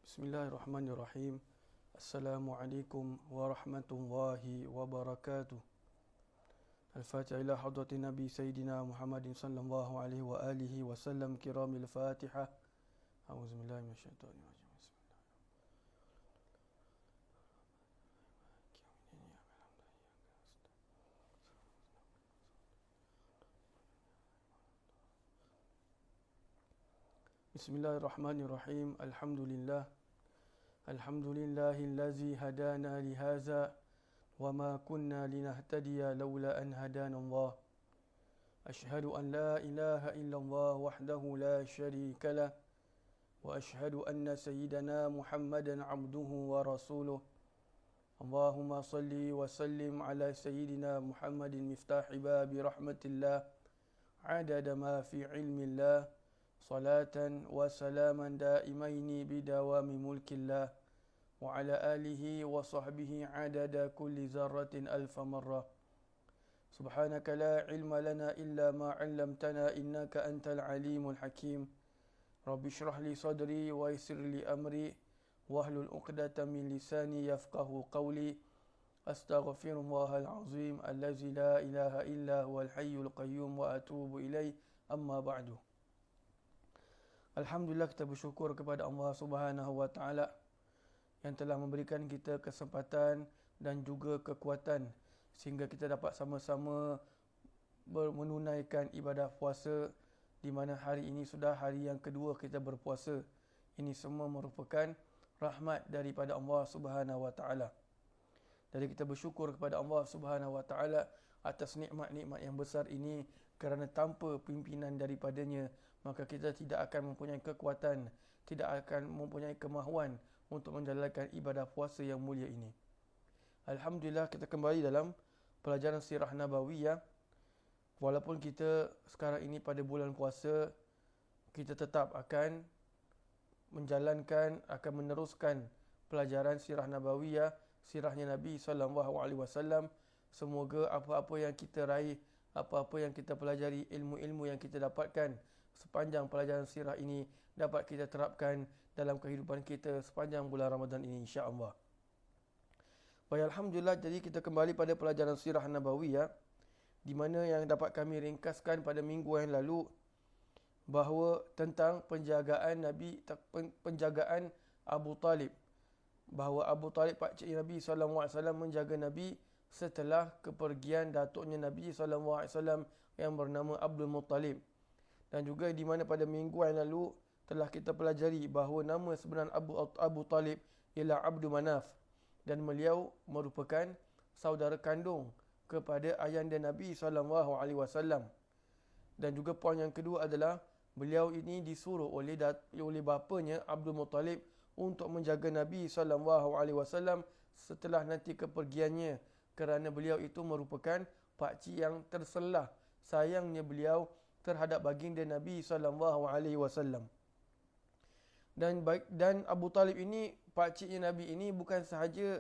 Bismillahirrahmanirrahim. Assalamualaikum warahmatullahi wabarakatuh. Al-Fatihah ila hadratin Nabi Sayyidina Muhammadin sallallahu alaihi wa alihi wa sallam kiramil Fatihah. A'udzubillahi minasyaitonir rajim. Bismillahirrahmanirrahim. Alhamdulillah. Alhamdulillahillazi hadana lihaza wa ma kunna linahtadiya laula an hadana Allah. Ashhadu an la ilaha illallah wahdahu la syarika lah wa ashhadu anna sayyidana Muhammadan abduhu wa rasuluh. Allahumma salli wa sallim ala sayyidina Muhammadin miftahi babi rahmatillah adada ma fi ilmillah. Salatan wa salaman daimaini bidawami mulkillah wa ala alihi wa sahbihi adada kulli zarratin alfa marrah. Subhanaka la ilma lana illa ma 'allamtana innaka antal alimul hakim. Rabbi shrah li sadri wa yassir li amri wahlul 'uqdatam min lisani yafqahu qawli. Astaghfirullahal azim allazi la ilaha illa huwal hayyul qayyum wa atubu ilaih. Amma ba'du. Alhamdulillah, kita bersyukur kepada Allah Subhanahu wa taala yang telah memberikan kita kesempatan dan juga kekuatan sehingga kita dapat sama-sama menunaikan ibadah puasa, di mana hari ini sudah hari yang kedua kita berpuasa. Ini semua merupakan rahmat daripada Allah Subhanahu wa taala. Jadi kita bersyukur kepada Allah Subhanahu wa taala atas nikmat-nikmat yang besar ini, kerana tanpa pimpinan daripadanya maka kita tidak akan mempunyai kekuatan, tidak akan mempunyai kemahuan untuk menjalankan ibadah puasa yang mulia ini. Alhamdulillah, kita kembali dalam pelajaran sirah nabawiyah. Walaupun kita sekarang ini pada bulan puasa, kita tetap akan menjalankan, akan meneruskan pelajaran sirah nabawiyah, sirahnya Nabi SAW. Semoga apa-apa yang kita raih, apa-apa yang kita pelajari, ilmu-ilmu yang kita dapatkan sepanjang pelajaran sirah ini dapat kita terapkan dalam kehidupan kita sepanjang bulan Ramadan ini, insya-Allah. Baik, alhamdulillah, jadi kita kembali pada pelajaran sirah nabawiyah, di mana yang dapat kami ringkaskan pada minggu yang lalu bahawa tentang penjagaan Nabi, penjagaan Abu Talib, bahawa Abu Talib pakcik Nabi SAW menjaga Nabi setelah kepergian datuknya Nabi SAW yang bernama Abdul Muttalib. Dan juga di mana pada minggu yang lalu telah kita pelajari bahawa nama sebenar Abu Talib ialah Abdul Manaf, dan beliau merupakan saudara kandung kepada ayahanda Nabi SAW. Dan juga poin yang kedua adalah beliau ini disuruh oleh bapanya Abdul Muttalib untuk menjaga Nabi SAW setelah nanti kepergiannya, kerana beliau itu merupakan pakcik yang terselah sayangnya beliau terhadap baginda Nabi SAW. Dan Abu Talib ini, pakciknya Nabi ini bukan sahaja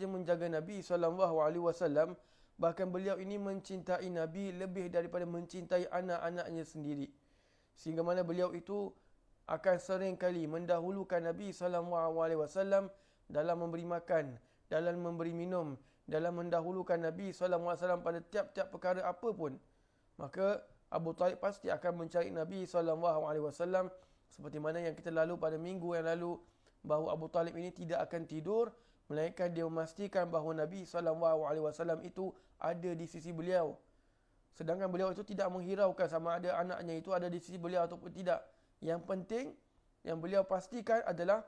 menjaga Nabi SAW, bahkan beliau ini mencintai Nabi lebih daripada mencintai anak-anaknya sendiri. Sehingga mana beliau itu akan sering kali mendahulukan Nabi SAW dalam memberi makan, dalam memberi minum, dalam mendahulukan Nabi SAW pada tiap-tiap perkara apa pun. Maka Abu Talib pasti akan mencari Nabi SAW, seperti mana yang kita lalu pada minggu yang lalu, bahawa Abu Talib ini tidak akan tidur melainkan dia memastikan bahawa Nabi SAW itu ada di sisi beliau. Sedangkan beliau itu tidak menghiraukan sama ada anaknya itu ada di sisi beliau ataupun tidak. Yang penting yang beliau pastikan adalah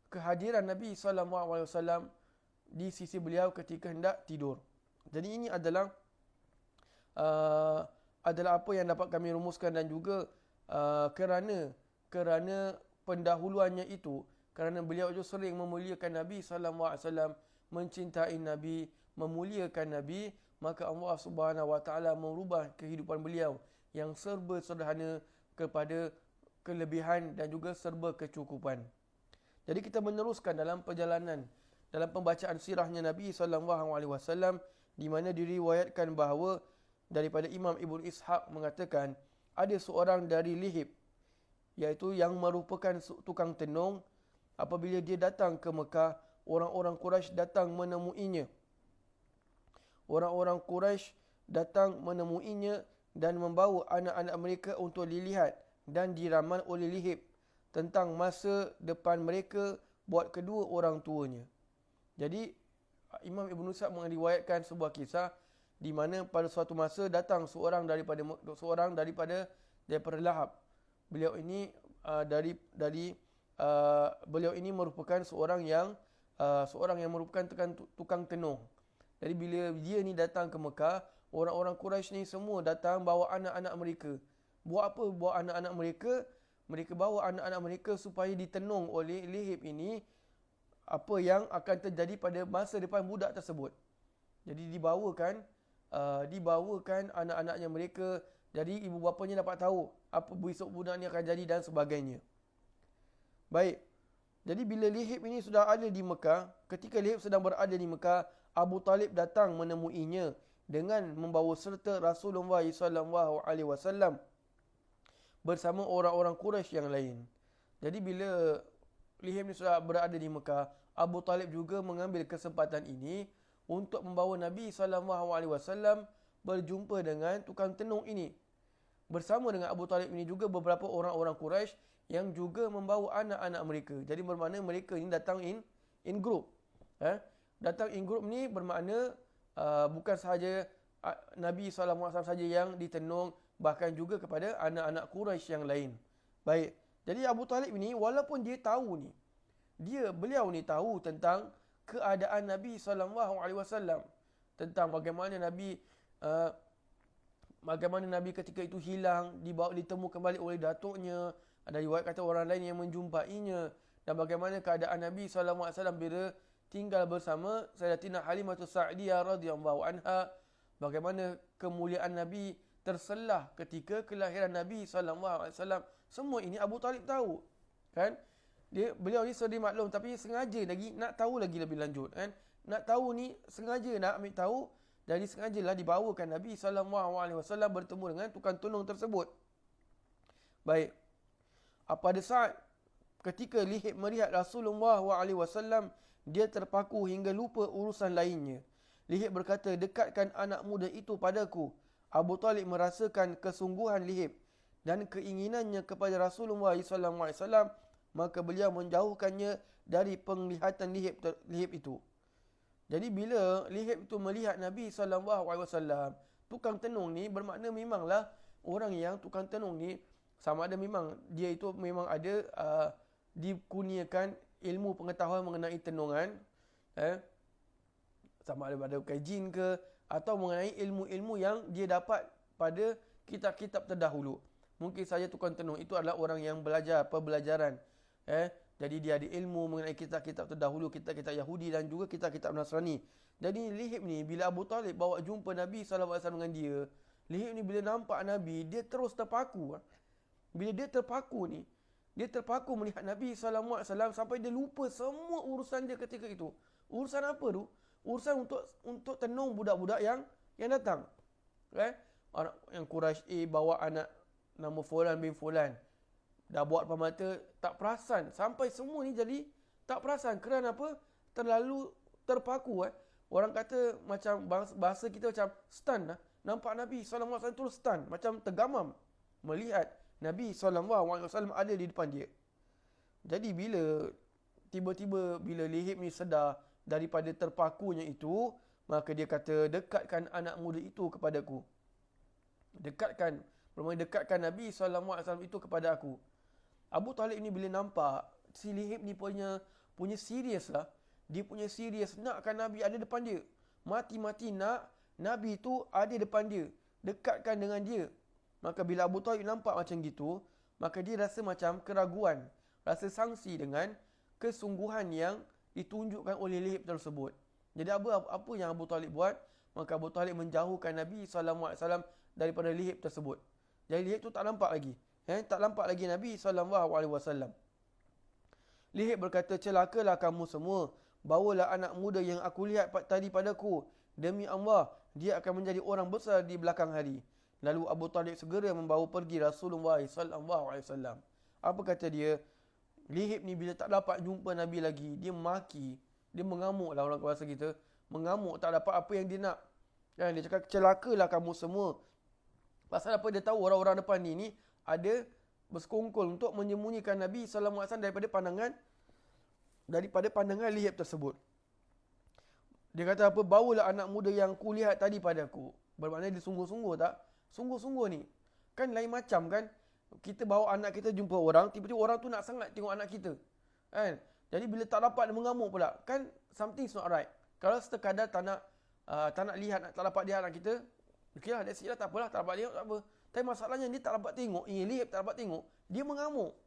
kehadiran Nabi SAW di sisi beliau ketika hendak tidur. Jadi ini adalah apa yang dapat kami rumuskan, dan juga kerana pendahuluannya itu, kerana beliau itu sering memuliakan Nabi SAW, mencintai Nabi, memuliakan Nabi, maka Allah Subhanahu wa taala merubah kehidupan beliau yang serba sederhana kepada kelebihan dan juga serba kecukupan. Jadi kita meneruskan dalam perjalanan, dalam pembacaan sirahnya Nabi SAW, di mana diriwayatkan bahawa daripada Imam Ibn Ishaq mengatakan ada seorang dari Lihib, iaitu yang merupakan tukang tenung, apabila dia datang ke Mekah, orang-orang Quraisy datang menemuinya. Orang-orang Quraisy datang menemuinya dan membawa anak-anak mereka untuk dilihat dan diramal oleh Lihib tentang masa depan mereka buat kedua orang tuanya. Jadi Imam Ibn Sa'd meriwayatkan sebuah kisah di mana pada suatu masa datang seorang daripada Lahab. Beliau ini beliau ini merupakan seorang yang merupakan tukang tenung. Jadi bila dia ni datang ke Mekah, orang-orang Quraisy ni semua datang bawa anak-anak mereka. Buat apa bawa anak-anak mereka? Mereka bawa anak-anak mereka supaya ditenung oleh Lihib ini apa yang akan terjadi pada masa depan budak tersebut. Jadi dibawakan anak-anaknya mereka. Jadi ibu bapanya dapat tahu apa besok budak ni akan jadi dan sebagainya. Baik. Jadi bila Lihib ini sudah ada di Mekah, ketika Lihib sedang berada di Mekah, Abu Talib datang menemuinya dengan membawa serta Rasulullah SAW bersama orang-orang Quraisy yang lain. Jadi bila Lihib ini sudah berada di Mekah, Abu Talib juga mengambil kesempatan ini untuk membawa Nabi SAW berjumpa dengan tukang tenung ini. Bersama dengan Abu Talib ini juga beberapa orang-orang Quraisy yang juga membawa anak-anak mereka. Jadi bermakna mereka ini datang in group. Datang in group ni bermakna bukan sahaja Nabi SAW sahaja yang ditenung, bahkan juga kepada anak-anak Quraisy yang lain. Baik. Jadi Abu Talib ini walaupun dia tahu ni, beliau ni tahu tentang keadaan Nabi SAW, tentang bagaimana Nabi ketika itu hilang, ditemukan kembali oleh datuknya, ada riwayat kata orang lain yang menjumpainya, dan bagaimana keadaan Nabi SAW bila tinggal bersama Sayyidatina Halimatus Sa'diyah radhiyallahu anha, bagaimana kemuliaan Nabi terselah ketika kelahiran Nabi SAW. Semua ini Abu Talib tahu, kan? Beliau ni sedih maklum, tapi sengaja lagi nak tahu lagi lebih lanjut, kan? Nak tahu ni sengaja nak ambil tahu, jadi sengajalah dibawakan Nabi SAW bertemu dengan tukang tenung tersebut. Baik. Pada saat ketika Lihib melihat Rasulullah SAW, dia terpaku hingga lupa urusan lainnya. Lihib berkata, dekatkan anak muda itu padaku. Abu Talib merasakan kesungguhan Lihib dan keinginannya kepada Rasulullah SAW, maka beliau menjauhkannya dari penglihatan Lihib itu. Jadi bila Lihib itu melihat Nabi SAW, tukang tenung ni bermakna memanglah orang yang tukang tenung ni, sama ada memang dia itu memang ada dikurniakan ilmu pengetahuan mengenai tenungan, sama ada pada jin ke, atau mengenai ilmu-ilmu yang dia dapat pada kitab-kitab terdahulu. Mungkin saja tukang tenung itu adalah orang yang belajar pembelajaran. Jadi dia ada ilmu mengenai kitab-kitab terdahulu, kitab-kitab Yahudi dan juga kitab-kitab Nasrani. Jadi Lihib ni bila Abu Talib bawa jumpa Nabi SAW dengan dia, Lihib ni bila nampak Nabi, dia terus terpaku. Bila dia terpaku ni, dia terpaku melihat Nabi SAW sampai dia lupa semua urusan dia ketika itu. Urusan apa tu? Urusan untuk tenung budak-budak yang datang. Orang yang Quraisy bawa anak nama Fulan bin Fulan. Dah buat depan mata, tak perasan. Sampai semua ni jadi tak perasan. Kerana apa? Terlalu terpaku. Orang kata macam bahasa kita macam stun. Nampak Nabi SAW tu stun. Macam tergamam melihat Nabi SAW ada di depan dia. Jadi tiba-tiba bila Lihib ni sedar daripada terpakunya itu, maka dia kata, dekatkan anak muda itu kepadaku. Dekatkan Nabi SAW itu kepada aku. Abu Talib ni bila nampak si Lihib ni punya serius lah. Dia punya serius nakkan Nabi ada depan dia. Mati-mati nak Nabi tu ada depan dia. Dekatkan dengan dia. Maka bila Abu Talib nampak macam gitu, maka dia rasa macam keraguan, rasa sangsi dengan kesungguhan yang ditunjukkan oleh Lihib tersebut. Jadi apa yang Abu Talib buat? Maka Abu Talib menjauhkan Nabi SAW daripada Lihib tersebut. Jadi Lihib tu tak nampak lagi. Tak nampak lagi Nabi SAW. Lihib berkata, celakalah kamu semua. Bawalah anak muda yang aku lihat tadi padaku. Demi Allah, dia akan menjadi orang besar di belakang hari. Lalu Abu Talib segera membawa pergi Rasulullah SAW. Apa kata dia? Lihib ni bila tak dapat jumpa Nabi lagi, dia maki, dia mengamuk lah orang bahasa kita. Mengamuk, tak dapat apa yang dia nak. Kan? Dia cakap, celakalah kamu semua. Pasal apa? Dia tahu orang-orang depan ni ada bersekongkol untuk menyembunyikan Nabi SAW daripada pandangan Lihib tersebut. Dia kata apa? Bawalah anak muda yang kulihat tadi padaku. Bermakna dia sungguh-sungguh tak? Sungguh-sungguh ni. Kan lain macam kan? Kita bawa anak kita jumpa orang, tiba-tiba orang tu nak sangat tengok anak kita. Kan? Jadi bila tak dapat, dia mengamuk pula. Kan something is not right. Kalau sekadar tak nak lihat, tak dapat lihat anak kita, okey lah, that's it lah, tak apalah, tak dapat lihat, tak apa. Tapi masalahnya dia tak dapat tengok, Lihib tak dapat tengok, dia mengamuk.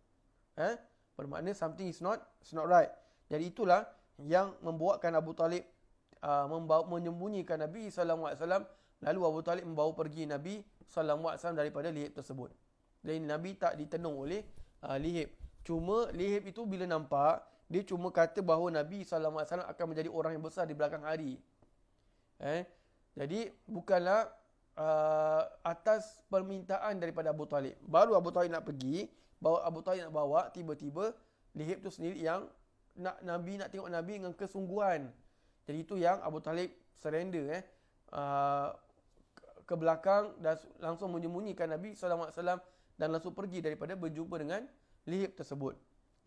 Bermakna something is not right. Jadi itulah yang membuatkan Abu Talib menyembunyikan Nabi SAW. Lalu Abu Talib membawa pergi Nabi SAW daripada Lihib tersebut. Dan Nabi tak ditenung oleh Lihib. Cuma Lihib itu bila nampak, dia cuma kata bahawa Nabi SAW akan menjadi orang yang besar di belakang hari. Jadi bukanlah atas permintaan daripada Abu Talib. Baru Abu Talib nak pergi, Abu Talib nak bawa, tiba-tiba Lihib tu sendiri yang Nabi nak tengok Nabi dengan kesungguhan. Jadi itu yang Abu Talib surrender ke belakang dan langsung menyembunyikan Nabi SAW dan langsung pergi daripada berjumpa dengan Lihib tersebut.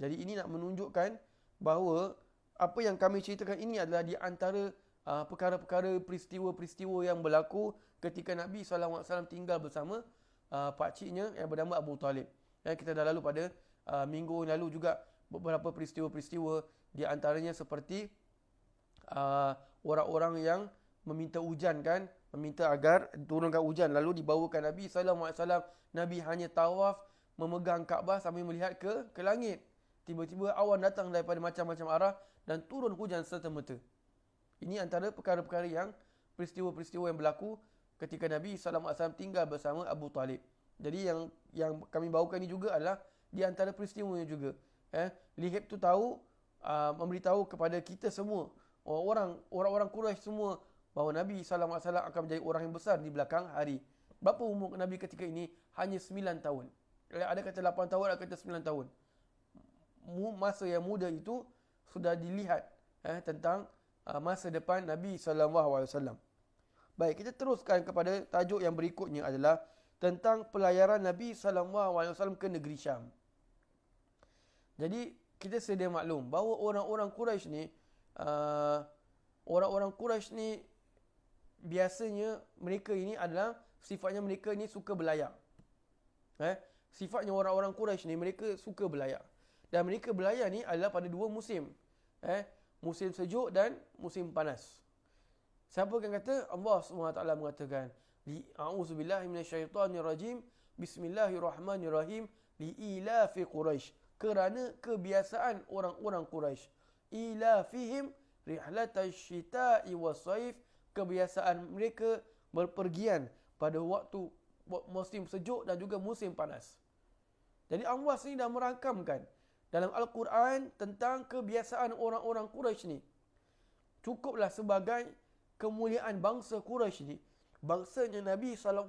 Jadi ini nak menunjukkan bahawa apa yang kami ceritakan ini adalah di antara perkara-perkara, peristiwa-peristiwa yang berlaku ketika Nabi SAW tinggal bersama pakciknya yang bernama Abu Talib. Kita dah lalu pada minggu lalu juga beberapa peristiwa-peristiwa, di antaranya seperti orang-orang yang meminta hujan kan, meminta agar turunkan hujan, lalu dibawakan Nabi SAW. Nabi hanya tawaf memegang Kaabah sambil melihat ke langit. Tiba-tiba awan datang daripada macam-macam arah dan turun hujan serta-merta. Ini antara perkara-perkara yang peristiwa-peristiwa yang berlaku ketika Nabi SAW tinggal bersama Abu Talib. Jadi yang kami bawakan ini juga adalah di antara peristiwanya juga. Lihib tu tahu, memberitahu kepada kita semua, orang-orang Quraisy semua, bahawa Nabi SAW akan menjadi orang yang besar di belakang hari. Berapa umur Nabi ketika ini? Hanya 9 tahun. Ada kata 8 tahun, ada kata 9 tahun. Masa yang muda itu sudah dilihat tentang masa depan Nabi SAW. Baik, kita teruskan kepada tajuk yang berikutnya adalah tentang pelayaran Nabi SAW ke negeri Syam. Jadi kita sedia maklum bahawa orang-orang Quraisy ni biasanya mereka ini adalah sifatnya mereka ini suka belayar. Sifatnya orang-orang Quraisy ni mereka suka belayar. Dan mereka belayar ni adalah pada dua musim. Musim sejuk dan musim panas. Siapa yang kata? Allah SWT mengatakan, A'udzubillahi minasyaitonirrajim, Bismillahirrahmanirrahim, li'ilafi Quraisy. Kerana kebiasaan orang-orang Quraisy. Ilafihim rihlatash syita'i was-saif. Kebiasaan mereka berpergian pada waktu musim sejuk dan juga musim panas. Jadi Allah sini dah merangkamkan dalam Al-Quran tentang kebiasaan orang-orang Quraisy ni. Cukuplah sebagai kemuliaan bangsa Quraisy ni, bangsanya Nabi SAW,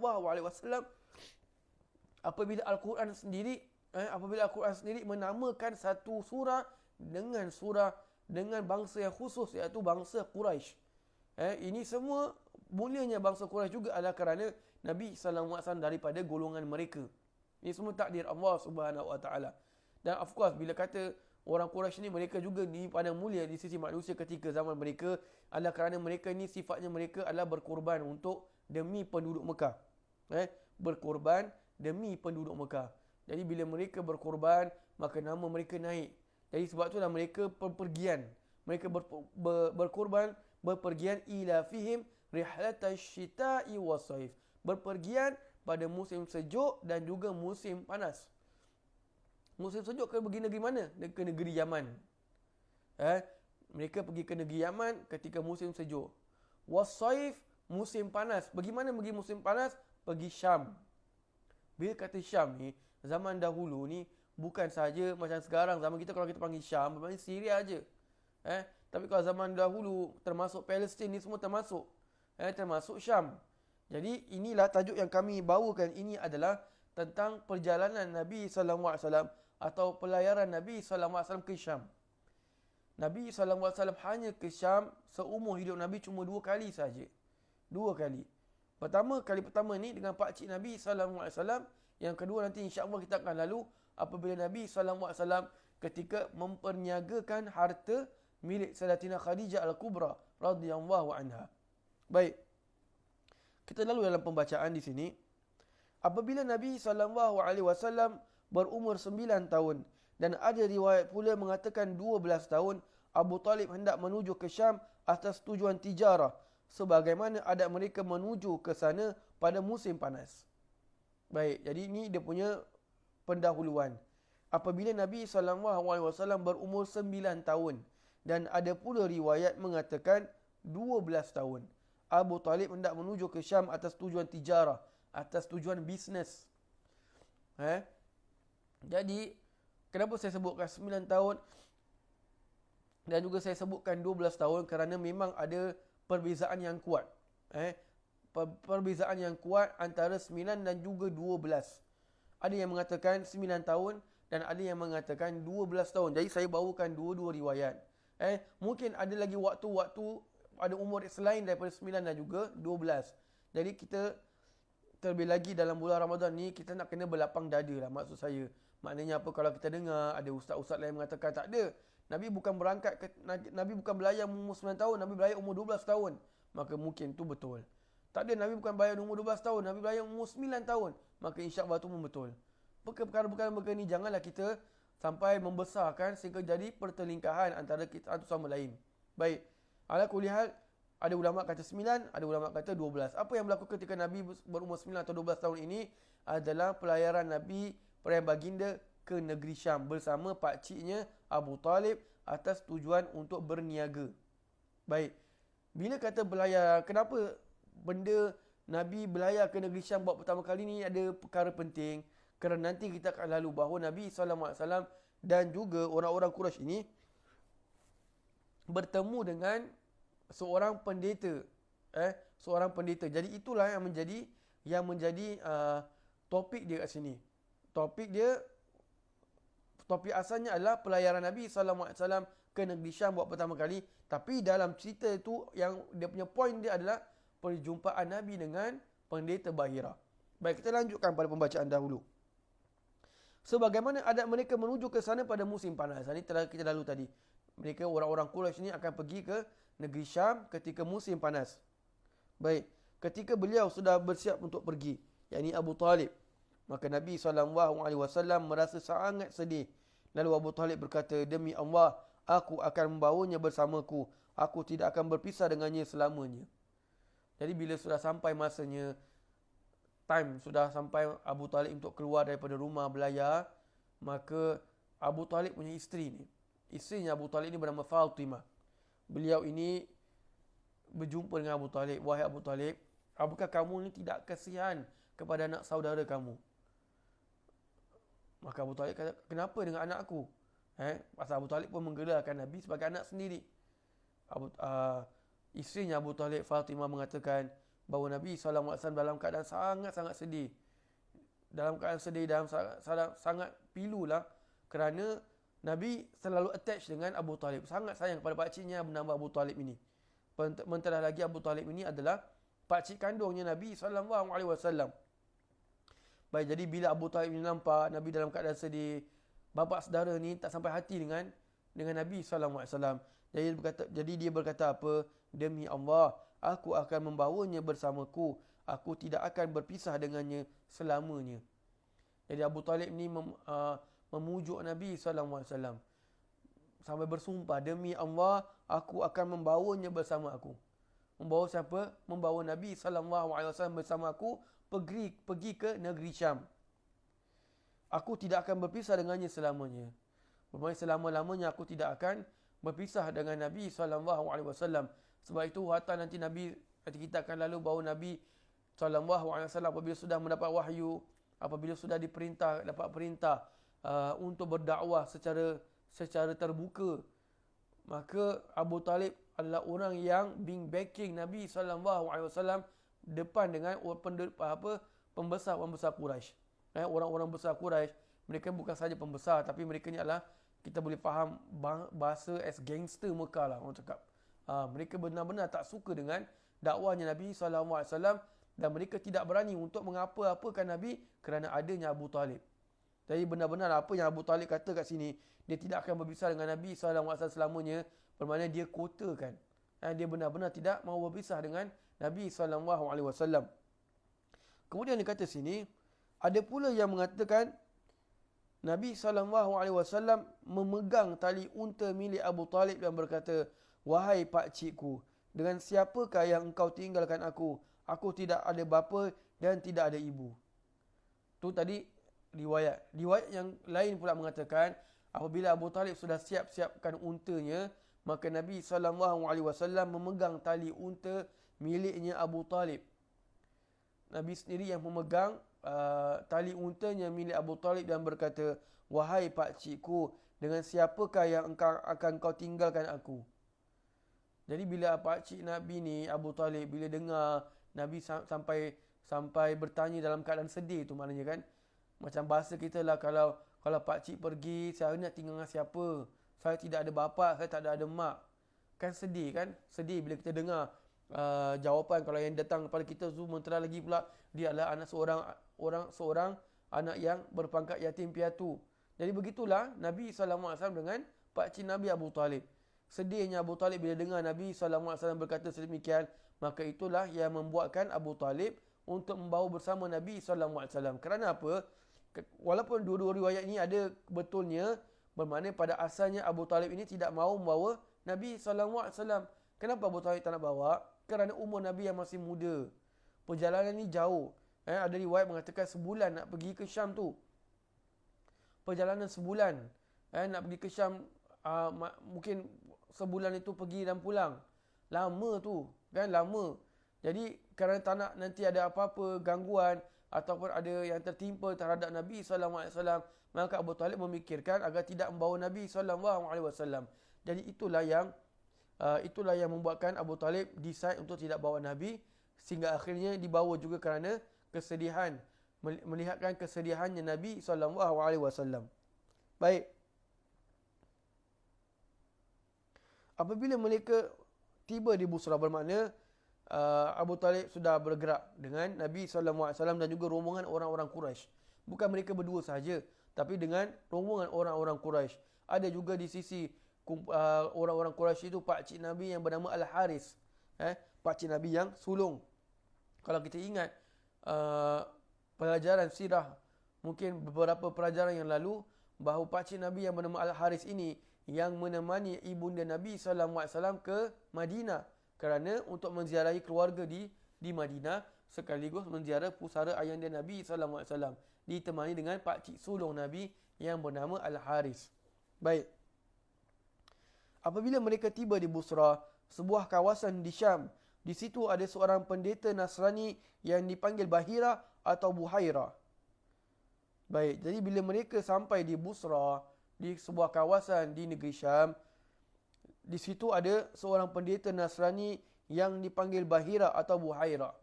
apabila Al-Quran sendiri menamakan satu surah dengan bangsa yang khusus, iaitu bangsa Quraisy. Ini semua mulianya bangsa Quraisy juga adalah kerana Nabi SAW daripada golongan mereka. Ini semua takdir Allah SWT. Dan of course bila kata orang Quraisy ni, mereka juga dipandang mulia di sisi manusia ketika zaman mereka adalah kerana mereka ni sifatnya mereka adalah berkorban untuk demi penduduk Mekah. Berkorban demi penduduk Mekah. Jadi bila mereka berkorban, maka nama mereka naik. Jadi sebab itulah mereka berpergian. Mereka berkorban, berpergian ila fihim rihlatash syita'i was-saif. Berpergian pada musim sejuk dan juga musim panas. Musim sejuk pergi negeri mana? Ke negeri Yaman. Mereka pergi ke negeri Yaman ketika musim sejuk. Was-saif, musim panas. Bagaimana pergi musim panas? Pergi Syam. Bila kata Syam ni, zaman dahulu ni bukan saja macam sekarang. Zaman kita kalau kita panggil Syam, bermakna Syria aja. Tapi kalau zaman dahulu termasuk Palestin ni semua termasuk. Termasuk Syam. Jadi inilah tajuk yang kami bawakan. Ini adalah tentang perjalanan Nabi SAW atau pelayaran Nabi SAW ke Syam. Nabi SAW hanya ke Syam seumur hidup Nabi cuma 2 kali saja. 2 kali. Kali pertama ni dengan pakcik Nabi SAW. Yang kedua nanti insya-Allah kita akan lalu apabila Nabi SAW ketika memperniagakan harta milik Sayyidatina Khadijah Al-Kubra radhiyallahu anha. Baik. Kita lalu dalam pembacaan di sini. Apabila Nabi SAW berumur 9 tahun dan ada riwayat pula mengatakan 12 tahun, Abu Talib hendak menuju ke Syam atas tujuan tijarah, sebagaimana adat mereka menuju ke sana pada musim panas. Baik, jadi ini dia punya pendahuluan. Apabila Nabi SAW berumur 9 tahun dan ada pula riwayat mengatakan 12 tahun, Abu Talib hendak menuju ke Syam atas tujuan tijarah, atas tujuan bisnes. Jadi, kenapa saya sebutkan 9 tahun dan juga saya sebutkan 12 tahun? Kerana memang ada perbezaan yang kuat. Perbezaan yang kuat antara 9 dan juga 12. Ada yang mengatakan 9 tahun dan ada yang mengatakan 12 tahun. Jadi saya bawakan dua-dua riwayat. Mungkin ada lagi waktu-waktu ada umur selain daripada 9 dan juga 12. Jadi kita terlebih lagi dalam bulan Ramadan ni kita nak kena berlapang dada lah, maksud saya. Maknanya apa, kalau kita dengar ada ustaz-ustaz lain mengatakan tak ada, Nabi bukan Nabi bukan belayar umur 9 tahun, Nabi belayar umur 12 tahun. Maka mungkin tu betul. Tak ada, Nabi bukan belayar umur 12 tahun, Nabi belayar umur 9 tahun. Maka insya-Allah tu pun betul. Perkara-perkara ni janganlah kita sampai membesarkan sehingga jadi pertelingkahan antara kita satu sama lain. Baik. Ala kulli hal, ada ulama kata 9, ada ulama kata 12. Apa yang berlaku ketika Nabi berumur 9 atau 12 tahun ini adalah pelayaran Nabi, pelayaran baginda ke negeri Syam bersama pakciknya Abu Talib atas tujuan untuk berniaga. Baik. Bila kata belayar, kenapa benda Nabi belayar ke negeri Syam buat pertama kali ni ada perkara penting. Kerana nanti kita akan lalu bahawa Nabi SAW dan juga orang-orang Quraisy ini bertemu dengan seorang pendeta. Seorang pendeta. Jadi itulah yang menjadi topik dia kat sini. Topik asalnya adalah pelayaran Nabi SAW ke negeri Syam buat pertama kali. Tapi dalam cerita itu yang dia punya point dia adalah perjumpaan Nabi dengan pendeta Bahira. Baik, kita lanjutkan pada pembacaan dahulu. Sebagaimana adat mereka menuju ke sana pada musim panas. Ini telah kita lalu tadi. Mereka orang-orang Quraisy ini akan pergi ke negeri Syam ketika musim panas. Baik, ketika beliau sudah bersiap untuk pergi, yakni Abu Talib, maka Nabi SAW merasa sangat sedih. Lalu Abu Talib berkata, "Demi Allah, aku akan membawanya bersamaku. Aku tidak akan berpisah dengannya selamanya." Jadi bila sudah sampai masanya, sudah sampai Abu Talib untuk keluar daripada rumah belayar, maka Abu Talib punya isteri ni, isterinya Abu Talib ini bernama Fatimah. Beliau ini berjumpa dengan Abu Talib. "Wahai Abu Talib, apakah kamu ni tidak kasihan kepada anak saudara kamu?" Maka Abu Talib kata, "Kenapa dengan anak aku?" Pasal Abu Talib pun menggelarkan Nabi sebagai anak sendiri. Isterinya Abu Talib, Fatimah, mengatakan bahawa Nabi SAW dalam keadaan sangat-sangat sedih. Dalam keadaan sedih, sangat pilulah kerana Nabi selalu attach dengan Abu Talib. Sangat sayang kepada pakciknya bernama Abu Talib ini. Mentera lagi Abu Talib ini adalah pakcik kandungnya Nabi SAW. Baik, jadi bila Abu Talib ini nampak Nabi dalam keadaan sedih, bapa saudara ni tak sampai hati dengan Nabi SAW. Jadi dia berkata apa? "Demi Allah, aku akan membawanya bersamaku. Aku tidak akan berpisah dengannya selamanya." Jadi Abu Talib ni memujuk Nabi SAW sampai bersumpah, "Demi Allah, aku akan membawanya bersama aku." Membawa siapa? Membawa Nabi SAW bersama aku pergi ke negeri Syam. Aku tidak akan berpisah dengannya selamanya. Bermaksud selama-lamanya aku tidak akan berpisah dengan Nabi SAW. Sebab itu hatta nanti kita akan lalu bahawa Nabi SAW apabila sudah mendapat wahyu, apabila sudah dapat perintah untuk berdakwah secara terbuka, maka Abu Talib adalah orang yang backing Nabi SAW depan dengan pembesar-pembesar Quraisy. Orang-orang besar Quraisy Mereka bukan sahaja pembesar, tapi mereka ni adalah, kita boleh faham bahasa as gangster Mekah lah orang cakap. Mereka benar-benar tak suka dengan dakwahnya Nabi SAW, dan mereka tidak berani untuk mengapa-apakan Nabi kerana adanya Abu Talib. Jadi benar-benar apa yang Abu Talib kata kat sini, dia tidak akan berpisah dengan Nabi SAW selamanya, bermakna dia kotakan. Dia benar-benar tidak mahu berpisah dengan Nabi SAW. Kemudian dia kata sini, ada pula yang mengatakan Nabi SAW memegang tali unta milik Abu Talib dan berkata, "Wahai pakcikku, dengan siapakah yang engkau tinggalkan aku? Aku tidak ada bapa dan tidak ada ibu." Tu tadi riwayat. Riwayat yang lain pula mengatakan, apabila Abu Talib sudah siap-siapkan untanya, maka Nabi SAW memegang tali unta miliknya Abu Talib. Nabi sendiri yang memegang tali untanya milik Abu Talib dan berkata, "Wahai pakcikku, dengan siapakah yang akan kau tinggalkan aku?" Jadi bila pakcik Nabi ni, Abu Talib, bila dengar Nabi sampai bertanya dalam keadaan sedih tu, maknanya kan, macam bahasa kita lah, kalau pakcik pergi, saya nak tinggal dengan siapa? Saya tidak ada bapa, saya tak ada mak. Kan sedih kan? Sedih bila kita dengar jawapan kalau yang datang kepada kita tu, mentera lagi pula dia adalah anak seorang anak yang berpangkat yatim piatu. Jadi begitulah Nabi SAW dengan pakcik Nabi Abu Talib. Sedihnya Abu Talib bila dengar Nabi SAW berkata sedemikian, maka itulah yang membuatkan Abu Talib untuk membawa bersama Nabi SAW. Kerana apa? Walaupun dua-dua riwayat ini ada betulnya, bermakna pada asalnya Abu Talib ini tidak mahu membawa Nabi SAW. Kenapa Abu Talib tak nak bawa? Kerana umur Nabi yang masih muda. Perjalanan ni jauh. Ada riwayat mengatakan sebulan nak pergi ke Syam tu. Perjalanan sebulan. Nak pergi ke Syam, mungkin sebulan itu pergi dan pulang. Lama tu. Kan lama. Jadi kerana tak nak nanti ada apa-apa gangguan ataupun ada yang tertimpa terhadap Nabi SAW, maka Abu Talib memikirkan agar tidak membawa Nabi SAW. Jadi itulah yang membuatkan Abu Talib decide untuk tidak bawa Nabi, sehingga akhirnya dibawa juga kerana kesedihan, melihatkan kesedihannya Nabi SAW. Baik. Apabila mereka tiba di Busra, bermakna Abu Talib sudah bergerak dengan Nabi SAW dan juga rombongan orang-orang Quraisy. Bukan mereka berdua sahaja, tapi dengan rombongan orang-orang Quraisy. Ada juga di sisi orang-orang Quraisy itu pakcik Nabi yang bernama Al-Haris. Pakcik Nabi yang sulung. Kalau kita ingat pelajaran sirah, mungkin beberapa pelajaran yang lalu, bahawa pakcik Nabi yang bernama Al-Haris ini yang menemani ibunda Nabi SAW ke Madinah kerana untuk menziarahi keluarga di Madinah, sekaligus menziarah pusara ayahanda Nabi SAW, ditemani dengan pakcik sulung Nabi yang bernama Al-Haris. Baik. Apabila mereka tiba di Busra, sebuah kawasan di Syam, di situ ada seorang pendeta Nasrani yang dipanggil Bahira atau Buhaira. Baik, jadi bila mereka sampai di Busra, di sebuah kawasan di negeri Syam, di situ ada seorang pendeta Nasrani yang dipanggil Bahira atau Buhaira.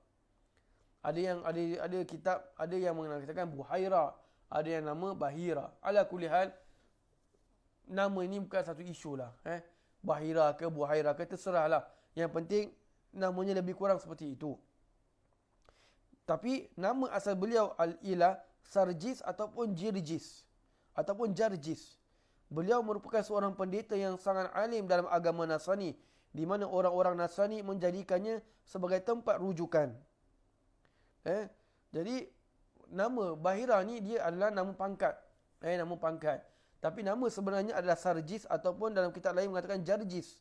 Ada kitab, ada yang mengatakan Buhaira, ada yang nama Bahira. Ala kulli hal, nama ini bukan satu isu lah. Bahira ke Buhaira ke, terserahlah. Yang penting namanya lebih kurang seperti itu. Tapi nama asal beliau ialah Sarjis ataupun Jirjis ataupun Jarjis. Beliau merupakan seorang pendeta yang sangat alim dalam agama Nasrani, di mana orang-orang Nasrani menjadikannya sebagai tempat rujukan. Jadi nama Bahira ni dia adalah nama pangkat. Nama pangkat. Tapi nama sebenarnya adalah Sarjis ataupun dalam kitab lain mengatakan Jarjis.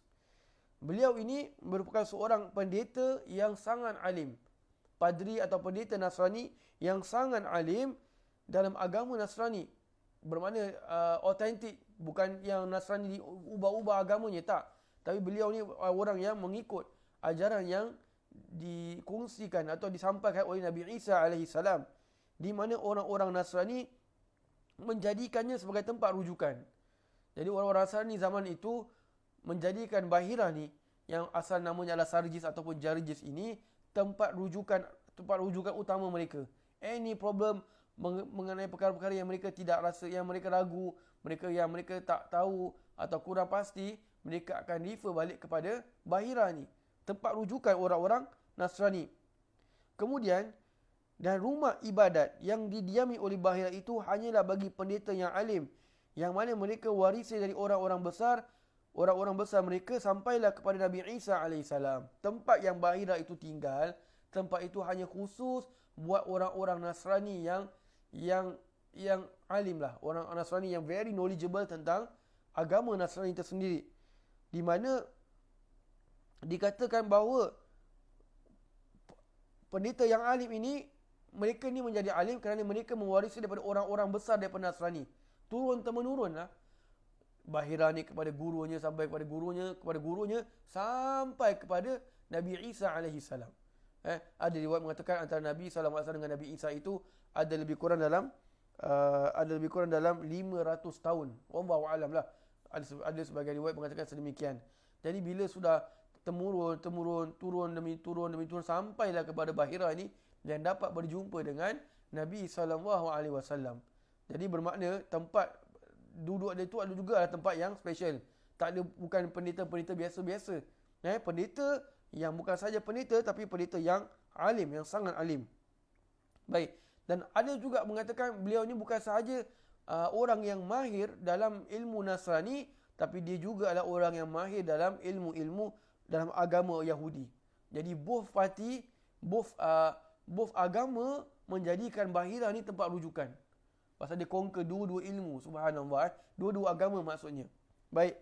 Beliau ini merupakan seorang pendeta yang sangat alim. Padri atau pendeta Nasrani yang sangat alim dalam agama Nasrani. Bermakna autentik, bukan yang Nasrani diubah-ubah agamanya, tak. Tapi beliau ni orang yang mengikut ajaran yang dikongsikan atau disampaikan oleh Nabi Isa AS, di mana orang-orang Nasrani menjadikannya sebagai tempat rujukan. Jadi orang-orang Nasrani zaman itu menjadikan Bahira ni, yang asal namanya adalah Sarjis ataupun Jarjis ini, tempat rujukan utama mereka. Any problem, mengenai perkara-perkara yang mereka tidak rasa, yang mereka ragu, mereka tak tahu atau kurang pasti, mereka akan refer balik kepada Bahira ni, tempat rujukan orang-orang Nasrani. Kemudian, dan rumah ibadat yang didiami oleh Bahira itu hanyalah bagi pendeta yang alim, yang mana mereka warisi dari orang-orang besar mereka sampailah kepada Nabi Isa AS. Tempat yang Bahira itu tinggal, tempat itu hanya khusus buat orang-orang Nasrani yang alim lah, orang Nasrani yang very knowledgeable tentang agama Nasrani tersendiri, di mana dikatakan bahawa pendeta yang alim ini, mereka ni menjadi alim kerana mereka mewarisi daripada orang-orang besar daripada Nasrani, turun-temurun lah. Bahira ni kepada gurunya, sampai kepada gurunya, sampai kepada Nabi Isa AS. Ada riwayat mengatakan antara Nabi SAW dengan Nabi Isa itu ada lebih kurang dalam 500 tahun. Wallahu alam lah. Ada sebagai riwayat mengatakan sedemikian. Jadi bila sudah turun demi turun sampailah kepada Bahira ni, dan dapat berjumpa dengan Nabi SAW. Jadi bermakna tempat duduk dia tu ada juga tempat yang special. Tak ada, bukan pendeta-pendeta biasa-biasa. Pendeta yang bukan saja pendeta, tapi pendeta yang alim, yang sangat alim. Baik. Dan ada juga mengatakan beliau ni bukan sahaja orang yang mahir dalam ilmu Nasrani, tapi dia juga adalah orang yang mahir dalam ilmu-ilmu dalam agama Yahudi. Jadi both agama menjadikan Bahira ni tempat rujukan. Pasal dia conquer dua-dua ilmu, subhanallah. Dua-dua agama maksudnya. Baik.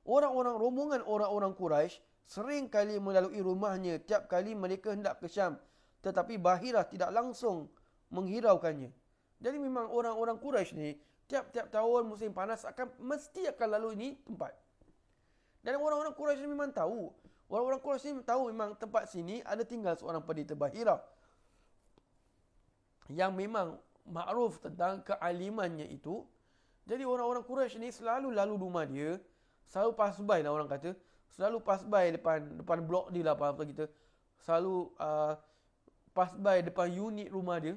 Rombongan orang-orang Quraisy sering kali melalui rumahnya tiap kali mereka hendak ke Syam. Tetapi Bahira tidak langsung menghiraukannya. Jadi memang orang-orang Quraisy ni tiap-tiap tahun musim panas mesti akan lalu ini tempat. Dan orang-orang Quraisy ni memang tahu. Orang-orang Quraisy ni tahu memang tempat sini ada tinggal seorang pendeta Bahira yang memang makruf tentang kealimannya itu. Jadi orang-orang Quraisy ni selalu lalu rumah dia, selalu pass by lah orang kata, selalu pass by depan blok dia lah apa kita, selalu pass by depan unit rumah dia,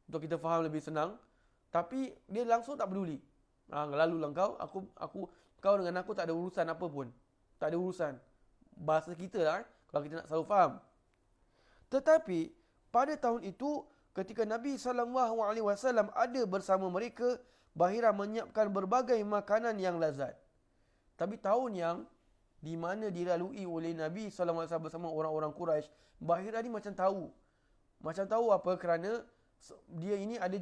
untuk kita faham lebih senang. Tapi dia langsung tak peduli. Lalu lah kau dengan aku tak ada urusan apa pun. Tak ada urusan. Bahasa kita lah, kalau kita nak selalu faham. Tetapi pada tahun itu, ketika Nabi SAW ada bersama mereka, Bahira menyiapkan berbagai makanan yang lazat. Tapi tahun yang di mana dilalui oleh Nabi SAW bersama orang-orang Quraisy, Bahira ni macam tahu apa, kerana dia ini ada